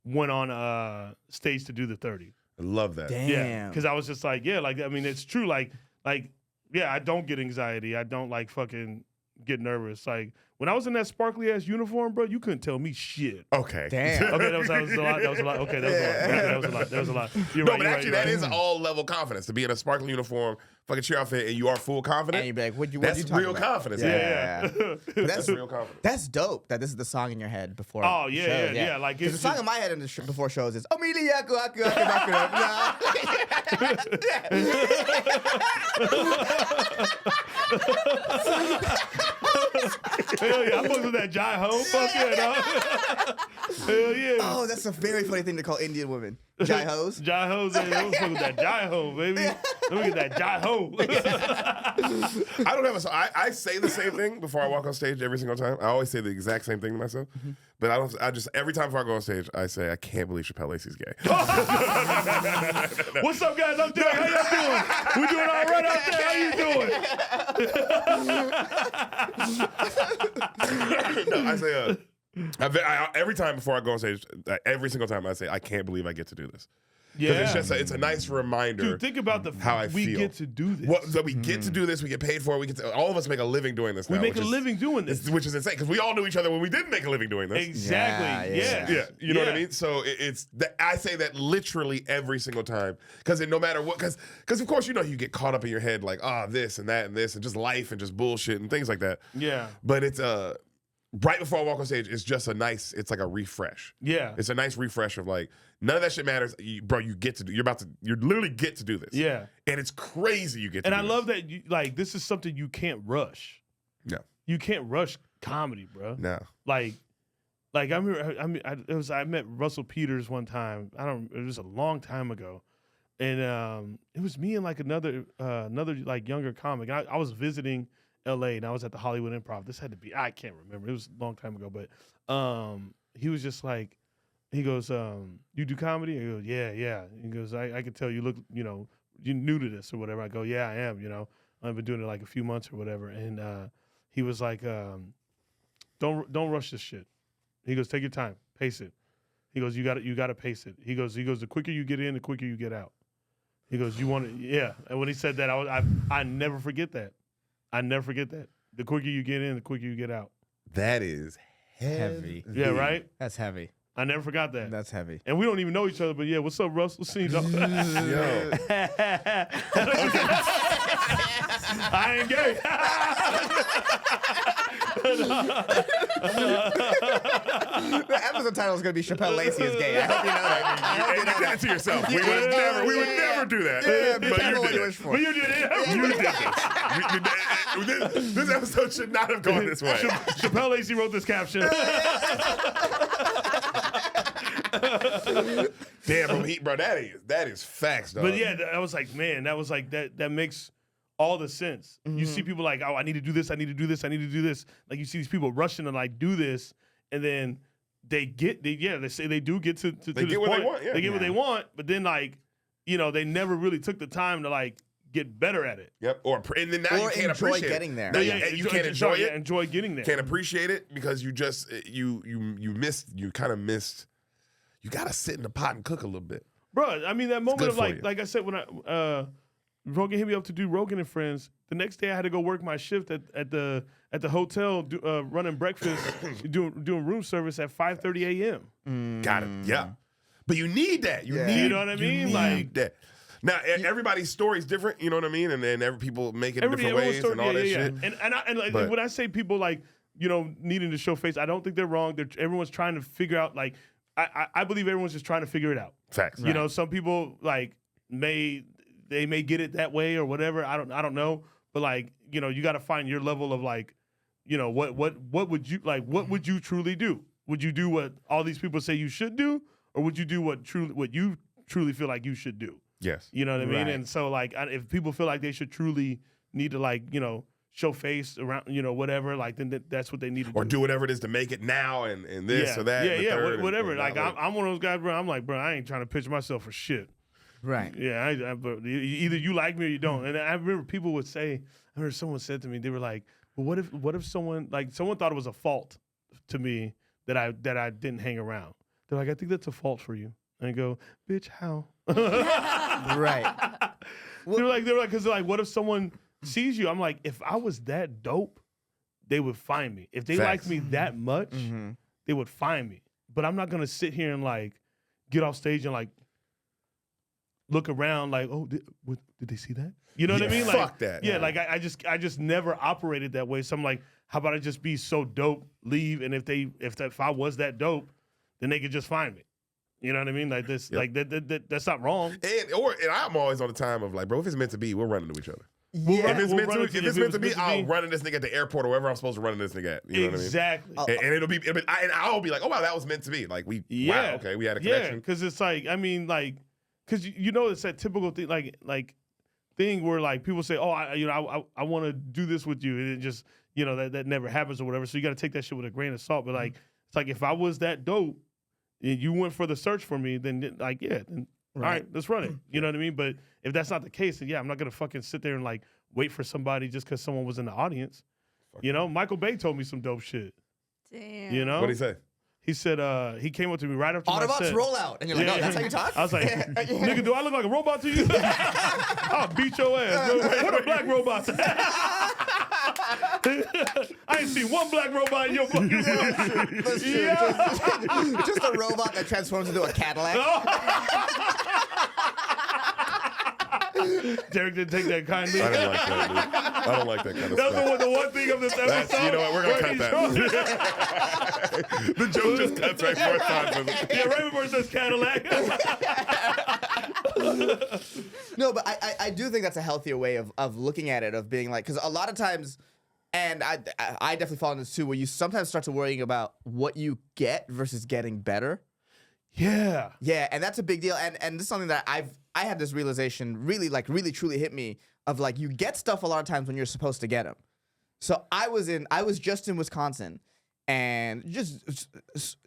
went on stage to do the 30. I love that. Damn. Yeah, because I was just like, yeah, like I mean, it's true. Like yeah, I don't get anxiety. I don't like fucking get nervous. Like when I was in that sparkly ass uniform, bro, you couldn't tell me shit. Okay. Damn. Okay, that was a lot. That was a lot. Okay, that was a lot. You're No, right, but you're actually, right, that you're is right. all level confidence to be in a sparkling uniform, fucking cheer outfit, and you are full confident. And you'd be like, what you That's talking real about? confidence. Yeah. But that's That's real confidence. That's dope that this is the song in your head before. Oh, yeah, shows. yeah. Like, because the it's song just- in my head in the before shows is Amelia Aku Aku Aku Aku Hell yeah, I fuck with that Jai Ho. Fuck yeah, dog. Hell yeah. Oh, that's a very funny thing to call Indian women. Jai Ho's. Jai Ho's, I'm fucking with that Jai Ho, baby. Let me get that Jai Ho. I don't have a song. I say the same thing before I walk on stage every single time. I always say the exact same thing to myself. But I just every time before I go on stage, I say I can't believe Shapel Lacey's gay. What's up, guys? I'm Derek. How y'all doing? We doing all right out there. How you doing? No, I say every time before I go on stage, every single time I say I can't believe I get to do this. Yeah. It's just it's a nice reminder. Dude, think about how I we feel. get to do this. So we get to do this. We get paid for it. We get to, all of us make a living doing this. we now, make which a is- living doing this. which is insane because we all knew each other when we didn't make a living doing this. Exactly. Yeah, Yeah. Yeah, you know what I Yeah. mean. So it's that I say that literally every single time because no matter what, because of course you get caught up in your head like this and that and this and just life and just bullshit and things like that. Yeah. But it's right before I walk on stage, it's just it's like a refresh. Yeah. It's a nice refresh of like none of that shit matters, bro. You literally get to do this. Yeah. and it's crazy you get. And to I do love that this is something you can't rush. No. You can't rush comedy, bro. No. Like I met Russell Peters one time. It was a long time ago. And it was me and like another like younger comic. I was visiting LA and I was at the Hollywood Improv. This had to be, I can't remember. It was a long time ago, but he was just like, he goes, you do comedy? I go, yeah. He goes, I can tell you look, you're new to this or whatever. I go, yeah, I am, I've been doing it like a few months or whatever. And he was like, don't rush this shit. He goes, take your time, pace it. He goes, you got to pace it. He goes, the quicker you get in, the quicker you get out. He goes, you want to, yeah. And when he said that, I never forget that. I never forget that. The quicker you get in, the quicker you get out. That is Heavy. Yeah, right? That's heavy. I never forgot that. That's heavy. And we don't even know each other, but yeah, what's up, Russ? What's up, dog? Yo. I ain't gay. The episode title is going to be Shapel Lacey is gay. I hope you know that. I hope you You know did that. it to yourself. We would never do that. Be But careful you what did you it. wish for. But you did it. You did this. This episode should not have gone this way. Shapel Lacey wrote this caption. Damn, bro, that is facts, dog. But yeah, I was like, man, that makes all the sense. You see people like, oh, I need to do this, I need to do this, I need to do this. Like you see these people rushing to like do this, and then they say they do get to they this get what point. they want. Yeah. They get what they want, but then like, they never really took the time to like get better at it. Yep. And then now you can't enjoy appreciate getting it. there. Now, you can't enjoy it. Enjoy getting there. Can't appreciate it because you just you kind of missed. You gotta sit in the pot and cook a little bit. Bro, I mean that moment good of for like you. like I said when Rogan hit me up to do Rogan and Friends. The next day I had to go work my shift at the hotel running breakfast, doing room service at 5:30 a.m. Got it. Yeah. But you need that. You You know what I mean? need Like that. Now everybody's story is different. You know what I mean? And then people make it in different ways and all that shit. And like, when I say people like needing to show face, I don't think they're wrong. Everyone's trying to figure out like. I believe everyone's just trying to figure it out. Facts. Some people like may get it that way or whatever. I don't know. But like, you got to find your level of like, what would you like? What would you truly do? Would you do what all these people say you should do, or would you do what you truly feel like you should do? Yes. You know what I mean? Right. And so like, if people feel like they should truly need to like, show face around, whatever, like then that's what they need to Or do whatever it is to make it now and this or that. and the third whatever. and Like that. I'm one of those guys, bro. I'm like, bro, I ain't trying to pitch myself for shit. Right. Yeah, but either you like me or you don't. And I remember people would say, I heard someone said to me, they were like, well, what if someone thought it was a fault to me that I didn't hang around. They're like, I think that's a fault for you. And I go, bitch, how? Right. They're like, because they're like, what if someone sees you? I'm like, if I was that dope, they would find me. If they Facts. liked me that much, they would find me. But I'm not gonna sit here and like get off stage and like look around like, oh, did they see that? You know what I mean? Like, fuck that. Yeah, like I just never operated that way. So I'm like, how about I just be so dope, leave, and if I was that dope, then they could just find me. You know what I mean? Like this, like that's not wrong. And I'm always on the time of like, bro, if it's meant to be, we'll run into each other. Yeah. If it's We'll meant run to, into- if it's meant to be, I'll run into this nigga at the airport or wherever I'm supposed to run into this nigga at. You know Exactly. what I mean? And I'll be like, oh wow, that was meant to be. Like wow, okay, we had a connection. Yeah, because it's like, I mean, like, because it's that typical thing, like thing where like people say, oh, I want to do this with you, and it just, that never happens or whatever. So you got to take that shit with a grain of salt. But like, it's like if I was that dope, and you went for the search for me, then like, yeah, then, all right, let's run it. You know what I mean? But if that's not the case, then yeah, I'm not gonna fucking sit there and like wait for somebody just because someone was in the audience. Michael Bay told me some dope shit. Damn. What'd he say? He said he came up to me right after my Autobots set. roll out. And you're like, oh, that's how you talk? I was like, nigga, do I look like a robot to you? I'll beat your ass. Bro. What are black robots? I ain't seen one black robot in your fucking room. That's true. Yeah. Just a robot that transforms into a Cadillac. Derek didn't take that kindly. I don't like that, dude. I don't like that kind of That's stuff. the one thing of this episode. That's, you know what? We're gonna cut that. The joke just cuts right before time. Yeah, right before it says Cadillac. No, but I do think that's a healthier way of looking at it, of being like, because a lot of times, and I definitely fall into this too, where you sometimes start to worrying about what you get versus getting better. Yeah. Yeah, and that's a big deal. And this is something that I had this realization really truly hit me of like, you get stuff a lot of times when you're supposed to get them. So I was just in Wisconsin and just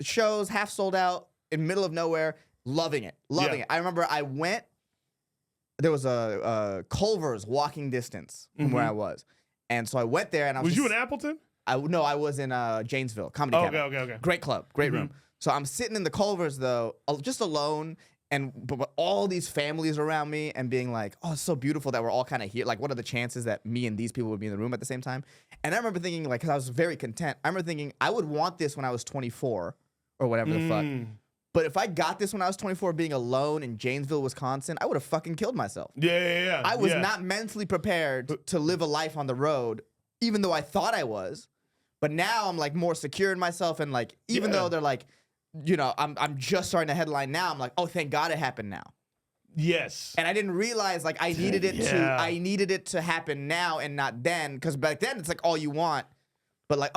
shows half sold out in middle of nowhere, loving it. I remember I went, there was a Culver's walking distance from where I was. And so I went there and I was you in Appleton? I was in Janesville, Comedy Cabinet. Okay. Great club, great room. So I'm sitting in the Culver's though, just alone, but all these families around me, and being like, oh, it's so beautiful that we're all kind of here. Like, what are the chances that me and these people would be in the room at the same time? And I remember thinking, like, because I was very content. I remember thinking I would want this when I was 24 or whatever the fuck. But if I got this when I was 24, being alone in Janesville, Wisconsin, I would have fucking killed myself. Yeah. I was not mentally prepared to live a life on the road, even though I thought I was. But now I'm like more secure in myself, and like, even though they're like, I'm just starting to headline now, I'm like, oh, thank God it happened now. Yes. And I didn't realize like I needed it to happen now and not then, because back then it's like all you want. but like,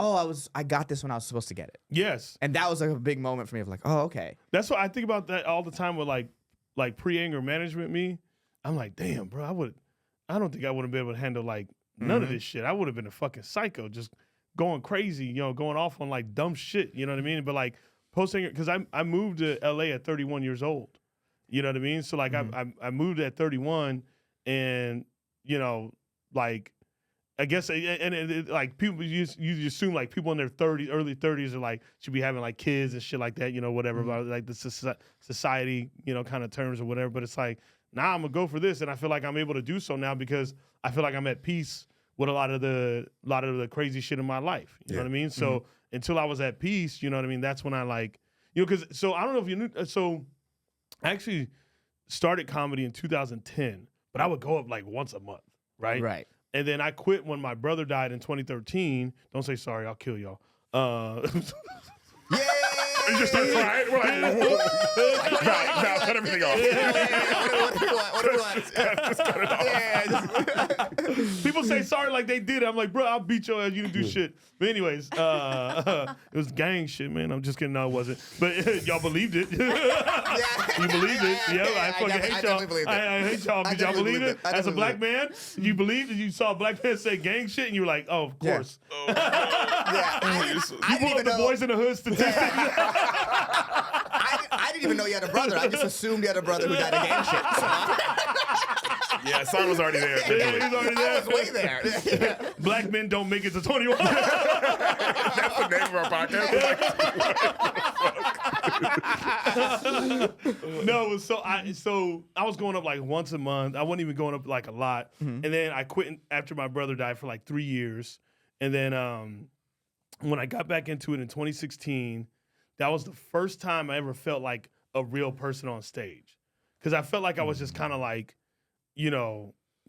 I got this when I was supposed to get it. Yes. And that was like a big moment for me of like, oh, okay. That's what I think about that all the time with like pre-anger management me. I'm like, damn, bro, I don't think I would have been able to handle like none of this shit. I would have been a fucking psycho, just going crazy, going off on like dumb shit, you know what I mean? But like post-anger, because I moved to LA at 31 years old. You know what I mean? So like I moved at 31 and, like, I guess, like people, you assume like people in their early 30s are like, should be having like kids and shit like that, whatever, about like the society, kind of terms or whatever. But it's like, nah, I'm gonna go for this. And I feel like I'm able to do so now because I feel like I'm at peace with a lot of the crazy shit in my life. You know what I mean? So until I was at peace, you know what I mean? That's when I like, because, so I don't know if you knew, so I actually started comedy in 2010, but I would go up like once a month, right? Right. And then I quit when my brother died in 2013. Don't say sorry, I'll kill y'all. You just start crying. We're like, no, cut everything off. What do you want? Just cut it off. People say sorry like they did it. I'm like, bro, I'll beat your ass. You didn't do shit. But anyways, it was gang shit, man. I'm just kidding. No, it wasn't. But y'all believed it. You believed it. Yeah, I fucking hate y'all. I hate y'all. Did y'all believe it? As a black man, you believed it? You saw a black man say gang shit and you were like, oh, of course. Yeah. You pulled up the Boys in the Hood statistics. I didn't even know you had a brother. I just assumed you had a brother who died of gang shit. Yeah, Son was already there. Yeah, he was already there. I was way there. Black men don't make it to 21. That's the name of our podcast. No, so I was going up like once a month. I wasn't even going up like a lot. And then I quit after my brother died for like 3 years. And then when I got back into it in 2016, that was the first time I ever felt like a real person on stage. Because I felt like I was just kind of like,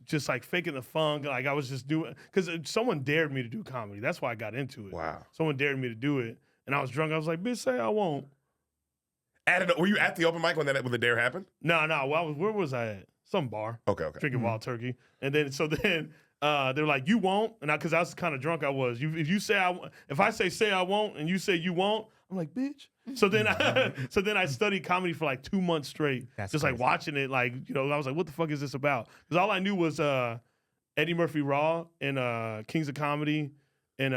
just like faking the funk. Like I was just doing, because someone dared me to do comedy. That's why I got into it. Wow. Someone dared me to do it. And I was drunk. I was like, bitch, say I won't. Were you at the open mic when the dare happened? No. Well, where was I at? Some bar. Okay. Drinking wild turkey. And then, they're like, you won't. And because I was kind of drunk, I was. If I say I won't, and you say you won't, I'm like, bitch. So then I studied comedy for like 2 months straight. That's just crazy. like watching it, like, I was like, what the fuck is this about? Because all I knew was Eddie Murphy Raw and Kings of Comedy and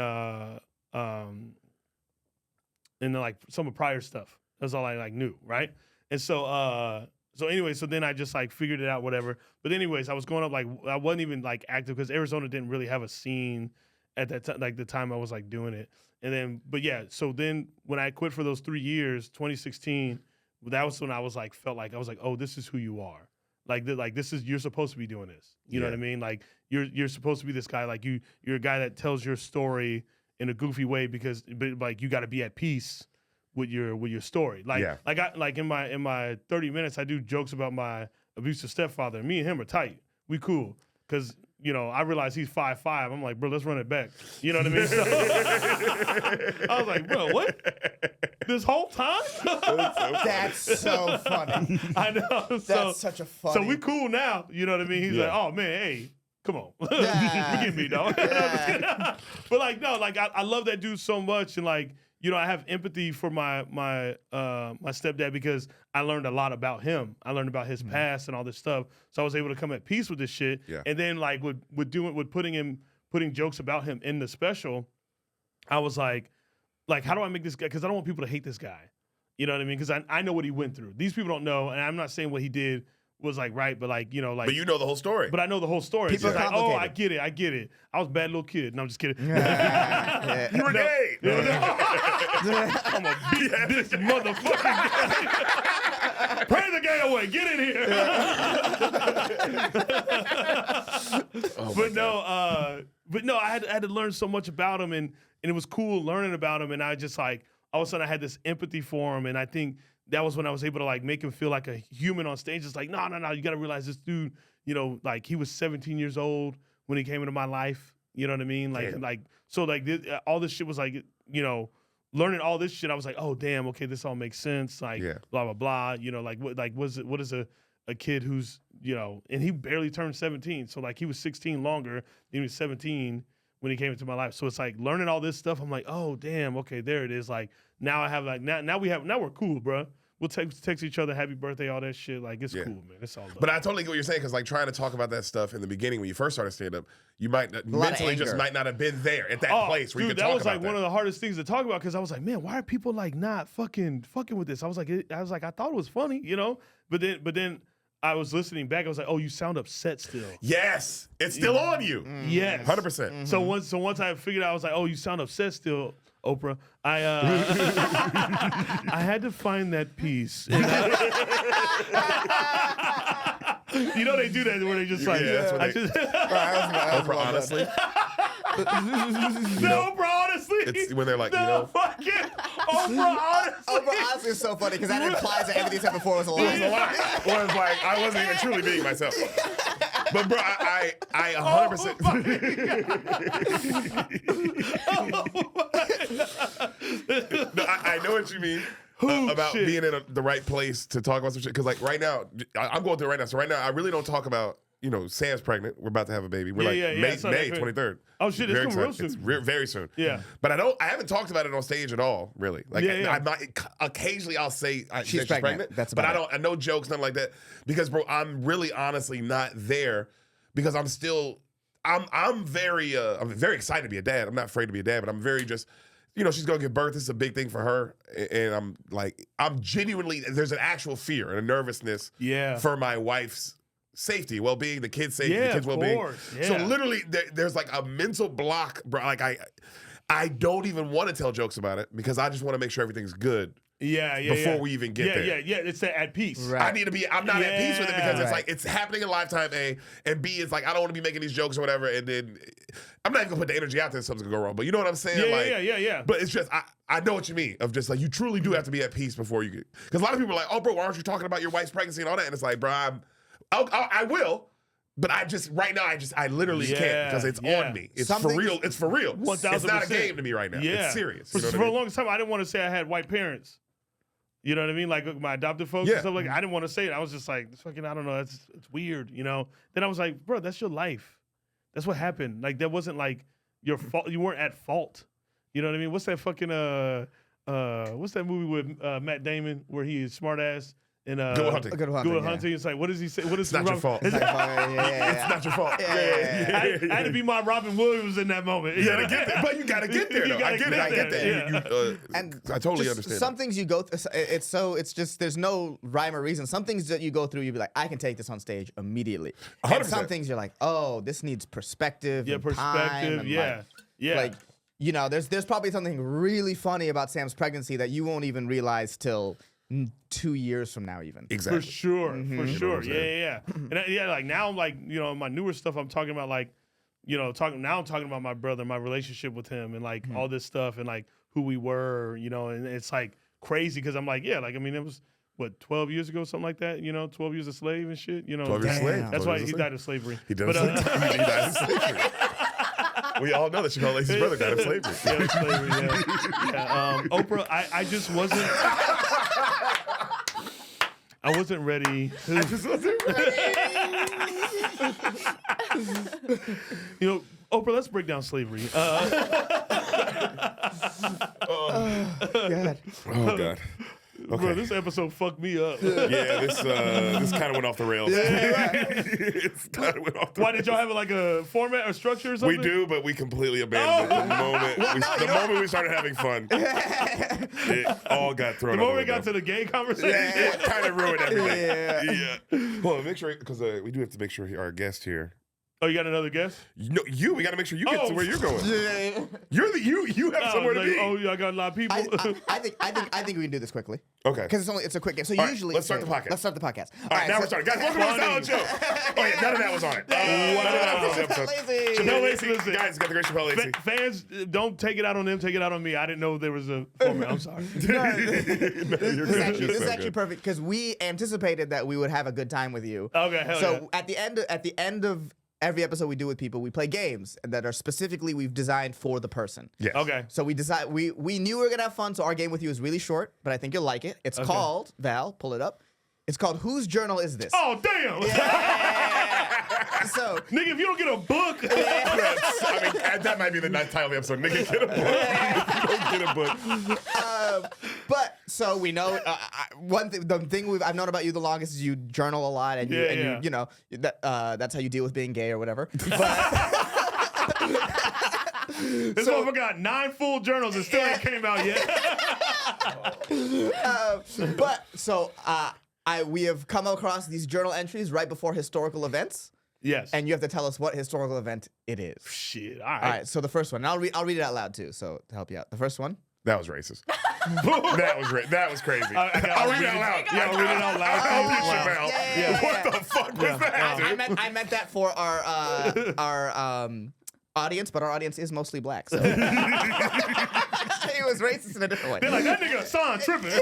like some of prior stuff. That's all I like knew, right? And so then I just like figured it out, whatever. But anyways, I was going up, like, I wasn't even like active because Arizona didn't really have a scene at that time, like the time I was like doing it. And then, but yeah, so then when I quit for those 3 years, 2016, that was when I was like, felt like, I was like, oh, this is who you are. Like this is, you're supposed to be doing this. You know what I mean? Like you're supposed to be this guy. Like you're a guy that tells your story in a goofy way but like you got to be at peace with your story. Like in my 30 minutes, I do jokes about my abusive stepfather. Me and him are tight. We cool. Cause I realize he's 5'5". I'm like, bro, let's run it back. You know what I mean? So, I was like, bro, what? This whole time? That's so funny. I know. That's such a funny. So we cool now. You know what I mean? He's like, oh man, hey, come on. Forgive me, dog. But like, no, like I love that dude so much, and like, I have empathy for my stepdad because I learned a lot about him. I learned about his past and all this stuff. So I was able to come at peace with this shit. Yeah. And then like with putting jokes about him in the special, I was like, how do I make this guy? Because I don't want people to hate this guy. You know what I mean? Because I know what he went through. These people don't know, and I'm not saying what he did was like right, but like, But you know the whole story. But I know the whole story. People It's like, complicate I it. get it. I was a bad little kid. No, I'm just kidding. You were gay. I'm a beat this motherfucking guy. Pray the gay away. Get in here. But no, I had to learn so much about him, and it was cool learning about him, and I just like all of a sudden I had this empathy for him, and I think that was when I was able to like make him feel like a human on stage. It's like, no, you got to realize this dude, like he was 17 years old when he came into my life. You know what I mean? All this shit was like, learning all this shit. I was like, oh damn, okay, this all makes sense. Like blah blah blah. What is a kid who's and he barely turned 17. So like he was 16 longer. He was 17 when he came into my life. So it's like learning all this stuff. I'm like, oh damn, okay, there it is. Like now I have like now we're cool, bro. We'll text each other happy birthday, all that shit. Like it's cool, man. It's all love. But I totally get what you're saying because like trying to talk about that stuff in the beginning when you first started stand up, you might mentally just might not have been there at that place where you could talk about that. That was like one of the hardest things to talk about because I was like, man, why are people like not fucking with this? I was like, I thought it was funny, you know. But then I was listening back. I was like, oh, you sound upset still. Yes, it's still on you. Yes, 100%. So once I figured out, I was like, oh, you sound upset still. Oprah, I had to find that piece. You know they do that where they just like, that's what Oprah, honestly. No, Oprah, honestly. It's when they're like, fucking Oprah, honestly. Oprah honestly is so funny because that implies that everything he said before was a lie. It was a lie. Or it's like I wasn't even truly being myself. But bro, I 100%. No, I know what you mean about being in the right place to talk about some shit. Because like right now, I'm going through it right now. So right now, I really don't talk about. Sam's pregnant. We're about to have a baby. We're May 23rd. Oh shit, it's coming real soon. It's very soon. Yeah. But I haven't talked about it on stage at all, really. Like occasionally I'll say she's pregnant. That's about but I no jokes, nothing like that. Because bro, I'm really honestly not there because I'm very excited to be a dad. I'm not afraid to be a dad, but I'm very just she's gonna give birth. This is a big thing for her. And I'm genuinely there's an actual fear and a nervousness for my wife's safety, well-being, the kids' safety, the kids' well-being. Yeah. So literally, there's like a mental block, bro. Like I don't even want to tell jokes about it because I just want to make sure everything's good. Before we even get there. Yeah. It's that at peace. Right. I'm not at peace with it because it's like it's happening in lifetime A, and B is like I don't want to be making these jokes or whatever, and then I'm not even gonna put the energy out there if something's gonna go wrong. But you know what I'm saying? Yeah. But it's just I know what you mean of just like you truly do have to be at peace before you get because a lot of people are like, oh bro, why aren't you talking about your wife's pregnancy and all that? And it's like, bro, I will. But right now I literally can't because it's on me. It's for real. It's for real. 1000%. It's not a game to me right now. It's serious. For a long time, I didn't want to say I had white parents. You know what I mean? Like my adopted folks and stuff like that. I didn't want to say it. I was just like, fucking, I don't know. It's weird, you know? Then I was like, bro, that's your life. That's what happened. Like, that wasn't like your fault. You weren't at fault. You know what I mean? What's that fucking, what's that movie with Matt Damon where he is smart ass? And Good Hunting. Good Hunting. It's like, what does he say? What is it's not your fault. It's not your fault. I had to be my Robin Williams in that moment. You gotta get there. But you gotta get there, though. I get that. And I totally understand. Some things you go through, it's just, there's no rhyme or reason. Some things that you go through, you'll be like, I can take this on stage immediately. 100%. And some things you're like, oh, this needs perspective. Yeah, and perspective. Time and Like, there's probably something really funny about Sam's pregnancy that you won't even realize till 2 years from now, even. Exactly. For sure. Yeah. And like now I'm like, my newer stuff I'm talking about like, I'm talking about my brother, my relationship with him and like all this stuff and like who we were, and it's like crazy because I'm like, it was what, 12 years ago, something like that, 12 years a slave and shit, 12 years a slave. That's why he died of slavery. He died of slavery. We all know that Shapel Lacey's brother died of slavery. Oprah, I just wasn't. I wasn't ready. I just wasn't ready. Oprah, let's break down slavery. God. Oh, God. Okay. Bro, this episode fucked me up. Yeah, this kind of went off the rails. It's kind of went off the rails. Why did y'all have like a format or structure or something? We do, but we completely abandoned it the moment we started having fun. It all got thrown out. The moment we got to the gay conversation, it kind of ruined everything. Yeah. Hold on, make sure because we do have to make sure our guest here. Oh, you got another guest? No, we got to make sure you get to where you're going. You have somewhere to be. Oh, yeah, I got a lot of people. I think we can do this quickly. Okay. Because it's a quick game. So all usually, right, let's start the podcast. All right, now we're starting. Guys, welcome to the Solid Show. Oh yeah, none of that was on it. Shapel Lacey. Guys, got the great Shapel Lacey. Fans, don't take it out on them. Take it out on me. I didn't know there was a format. I'm sorry. This is actually perfect because we anticipated that we would have a good time with you. Okay. So at the end of every episode we do with people, we play games that are specifically we've designed for the person. Yes. Okay. So we knew we were gonna have fun, so our game with you is really short, but I think you'll like it. It's called, Val, pull it up. It's called Whose Journal Is This? Oh, damn! Yeah. So know. Nigga, if you don't get a book. I mean, that might be the title of the episode. Nigga, get a book. Don't get a book. But so we know the thing I've known about you the longest is you journal a lot and you know that's how you deal with being gay or whatever. But This motherfucker got 9 full journals and still ain't came out yet. We have come across these journal entries right before historical events. Yes. And you have to tell us what historical event it is. Shit. All right. All right. So the first one. And I'll read it out loud too. So to help you out. The first one. That was racist. That was crazy. I'll read it out loud. Yeah, I'll read it out loud. Shapel. What the fuck was that, dude? I meant that for our audience, but our audience is mostly black. So. He was racist in a different way. They're like, that nigga Ehsan tripping.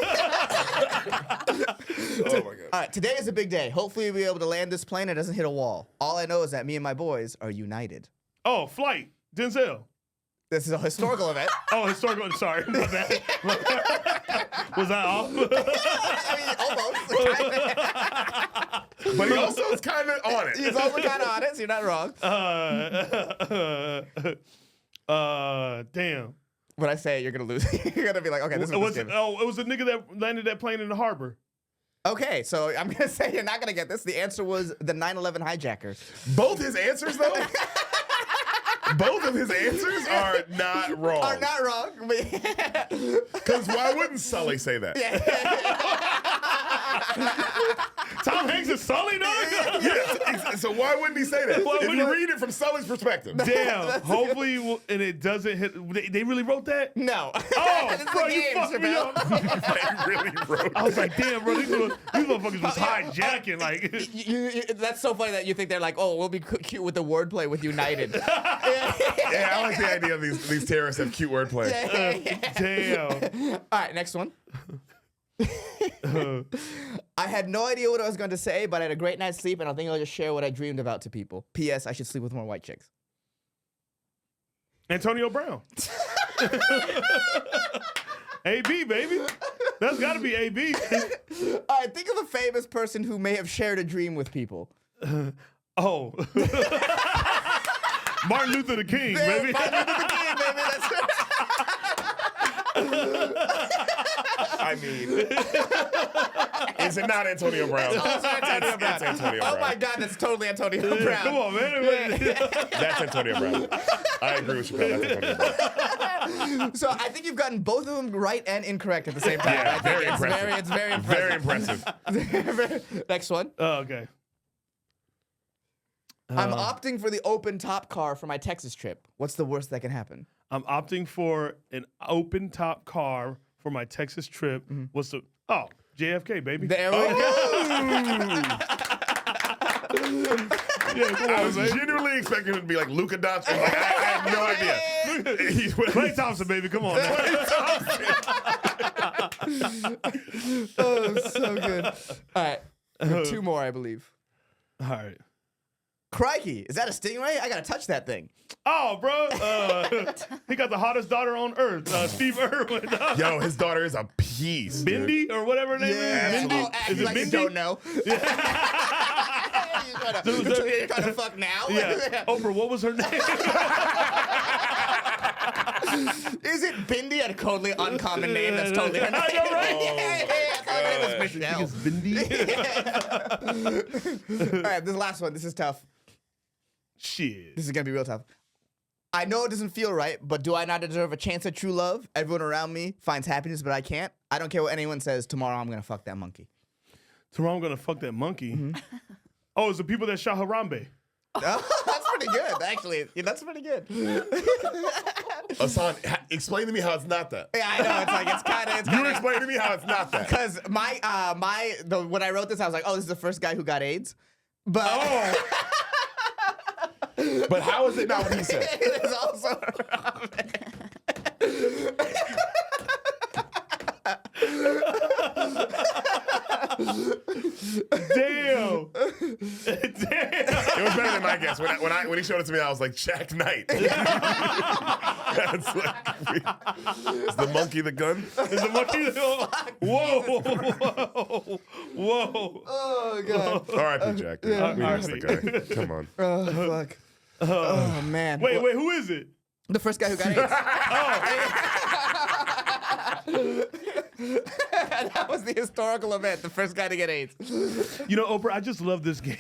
Oh my god. All right, today is a big day. Hopefully we'll be able to land this plane and it doesn't hit a wall. All I know is that me and my boys are united. Oh, Flight. Denzel. This is a historical event. Oh, historical. Sorry. My bad. Was that off? I mean, almost. But he also is kind of on it. He's also kind of on it, so you're not wrong. Damn. When I say it, you're going to lose. You're going to be like, okay, this is what this is. Oh, it was the nigga that landed that plane in the harbor. Okay, so I'm going to say you're not going to get this. The answer was the 9/11 hijacker. Both his answers, though? Both of his answers are not wrong. Are not wrong. Because why wouldn't Sully say that? Tom Hanks is Sully, dog? Yeah, so why wouldn't he say that? Why If wouldn't you he- read it from Sully's perspective. Damn. Hopefully, and it doesn't hit. They really wrote that? No. Oh, This is bro, a you game, fucked me Shapel. up. They really wrote I was like, damn, bro, these motherfuckers was hijacking. Like, That's so funny that you think they're like, oh, we'll be cute with the wordplay with United. Yeah, I like the idea of these terrorists have cute wordplay. damn. All right, next one. I had no idea what I was going to say, but I had a great night's sleep, and I think I'll just share what I dreamed about to people. P.S. I should sleep with more white chicks. Antonio Brown. AB, baby. That's got to be AB. All right, think of a famous person who may have shared a dream with people. Oh. Martin Luther the King, baby. Martin Luther the King, baby. That's I mean, is it not Antonio Brown? It's also Antonio Brown. It's Antonio Oh Brown. my God, that's totally Antonio Brown. Come on, man. That's Antonio Brown. I agree with you, That's Antonio Brown. So I think you've gotten both of them right and incorrect at the same time. Yeah, I think very impressive. It's very impressive. Very impressive. Next one. Oh, okay. I'm opting for the open top car for my Texas trip. What's the worst that can happen? I'm opting for an open top car for my Texas trip. What's the JFK, baby? There we go. Yeah, come I on, was baby. genuinely expecting it to be like Luka Doncic. Like, I had no idea. Klay Thompson, baby, come on. Man. Oh, so good. All right. Two more, I believe. All right. Crikey, is that a stingray? I gotta touch that thing. Oh, bro, he got the hottest daughter on earth, Steve Irwin. Yo, his daughter is a piece. dude. Bindi or whatever her name is. Bindi? Oh, Is it like you Bindi? don't know. You're trying to fuck now? Yeah. Oprah, what was her name? Is it Bindi? A totally uncommon name. That's totally her name. I know, right? Her name is Michelle. It's Bindi. All right, this last one. This is tough. Shit. This is gonna be real tough. I know it doesn't feel right, but do I not deserve a chance at true love? Everyone around me finds happiness, but I can't. I don't care what anyone says. Tomorrow I'm gonna fuck that monkey. Tomorrow I'm gonna fuck that monkey. Oh, it's the people that shot Harambe. Oh, that's pretty good, actually. Yeah, that's pretty good. Ehsan, explain to me how it's not that. Yeah, I know. It's like it's kind of. You explain to me how it's not that. Because when I wrote this, I was like, oh, this is the first guy who got AIDS. But But how is it not what he said? it is also. Damn. Damn. It was better been my guess. When he showed it to me, I was like, Jack Knight. That's like, is the monkey the gun? Is the monkey the Whoa. Whoa. Oh god. R.I.P. Jack. Dude. Yeah, We missed the guy. Come on. Oh fuck. Oh man. Wait, who is it? The first guy who got AIDS. That was the historical event. The first guy to get AIDS. You know, Oprah, I just love this game.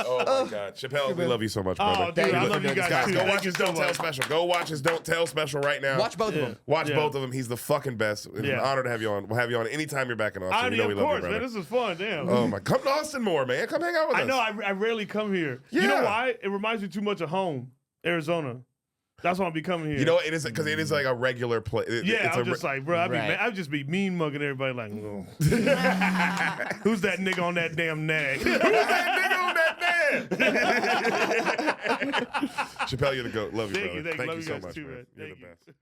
Oh my God, Chappelle, we love you so much, brother. Oh, dude, I love you guys too. Go Thank watch you his so Don't Tell much. special. Go watch his Don't Tell special right now. Watch both of them. Watch both of them. He's the fucking best. It's an honor to have you on. We'll have you on anytime you're back in Austin. You know we Of love you, course, brother. man. This is fun. Damn. Oh my, come to Austin more, man. Come hang out with us. I know. I rarely come here. Yeah. You know why? It reminds me too much of home, Arizona. That's why I'll be coming here. You know, it is because it is like a regular place. Yeah, I'm just like, bro, I'd just be mean mugging everybody like, oh. Who's that nigga on that damn nag? Who's that nigga on that man? Chappelle, you're the GOAT. Love you, Thank brother. you. Thank Love you you so guys much, too, man. man. You're the Thank you. best.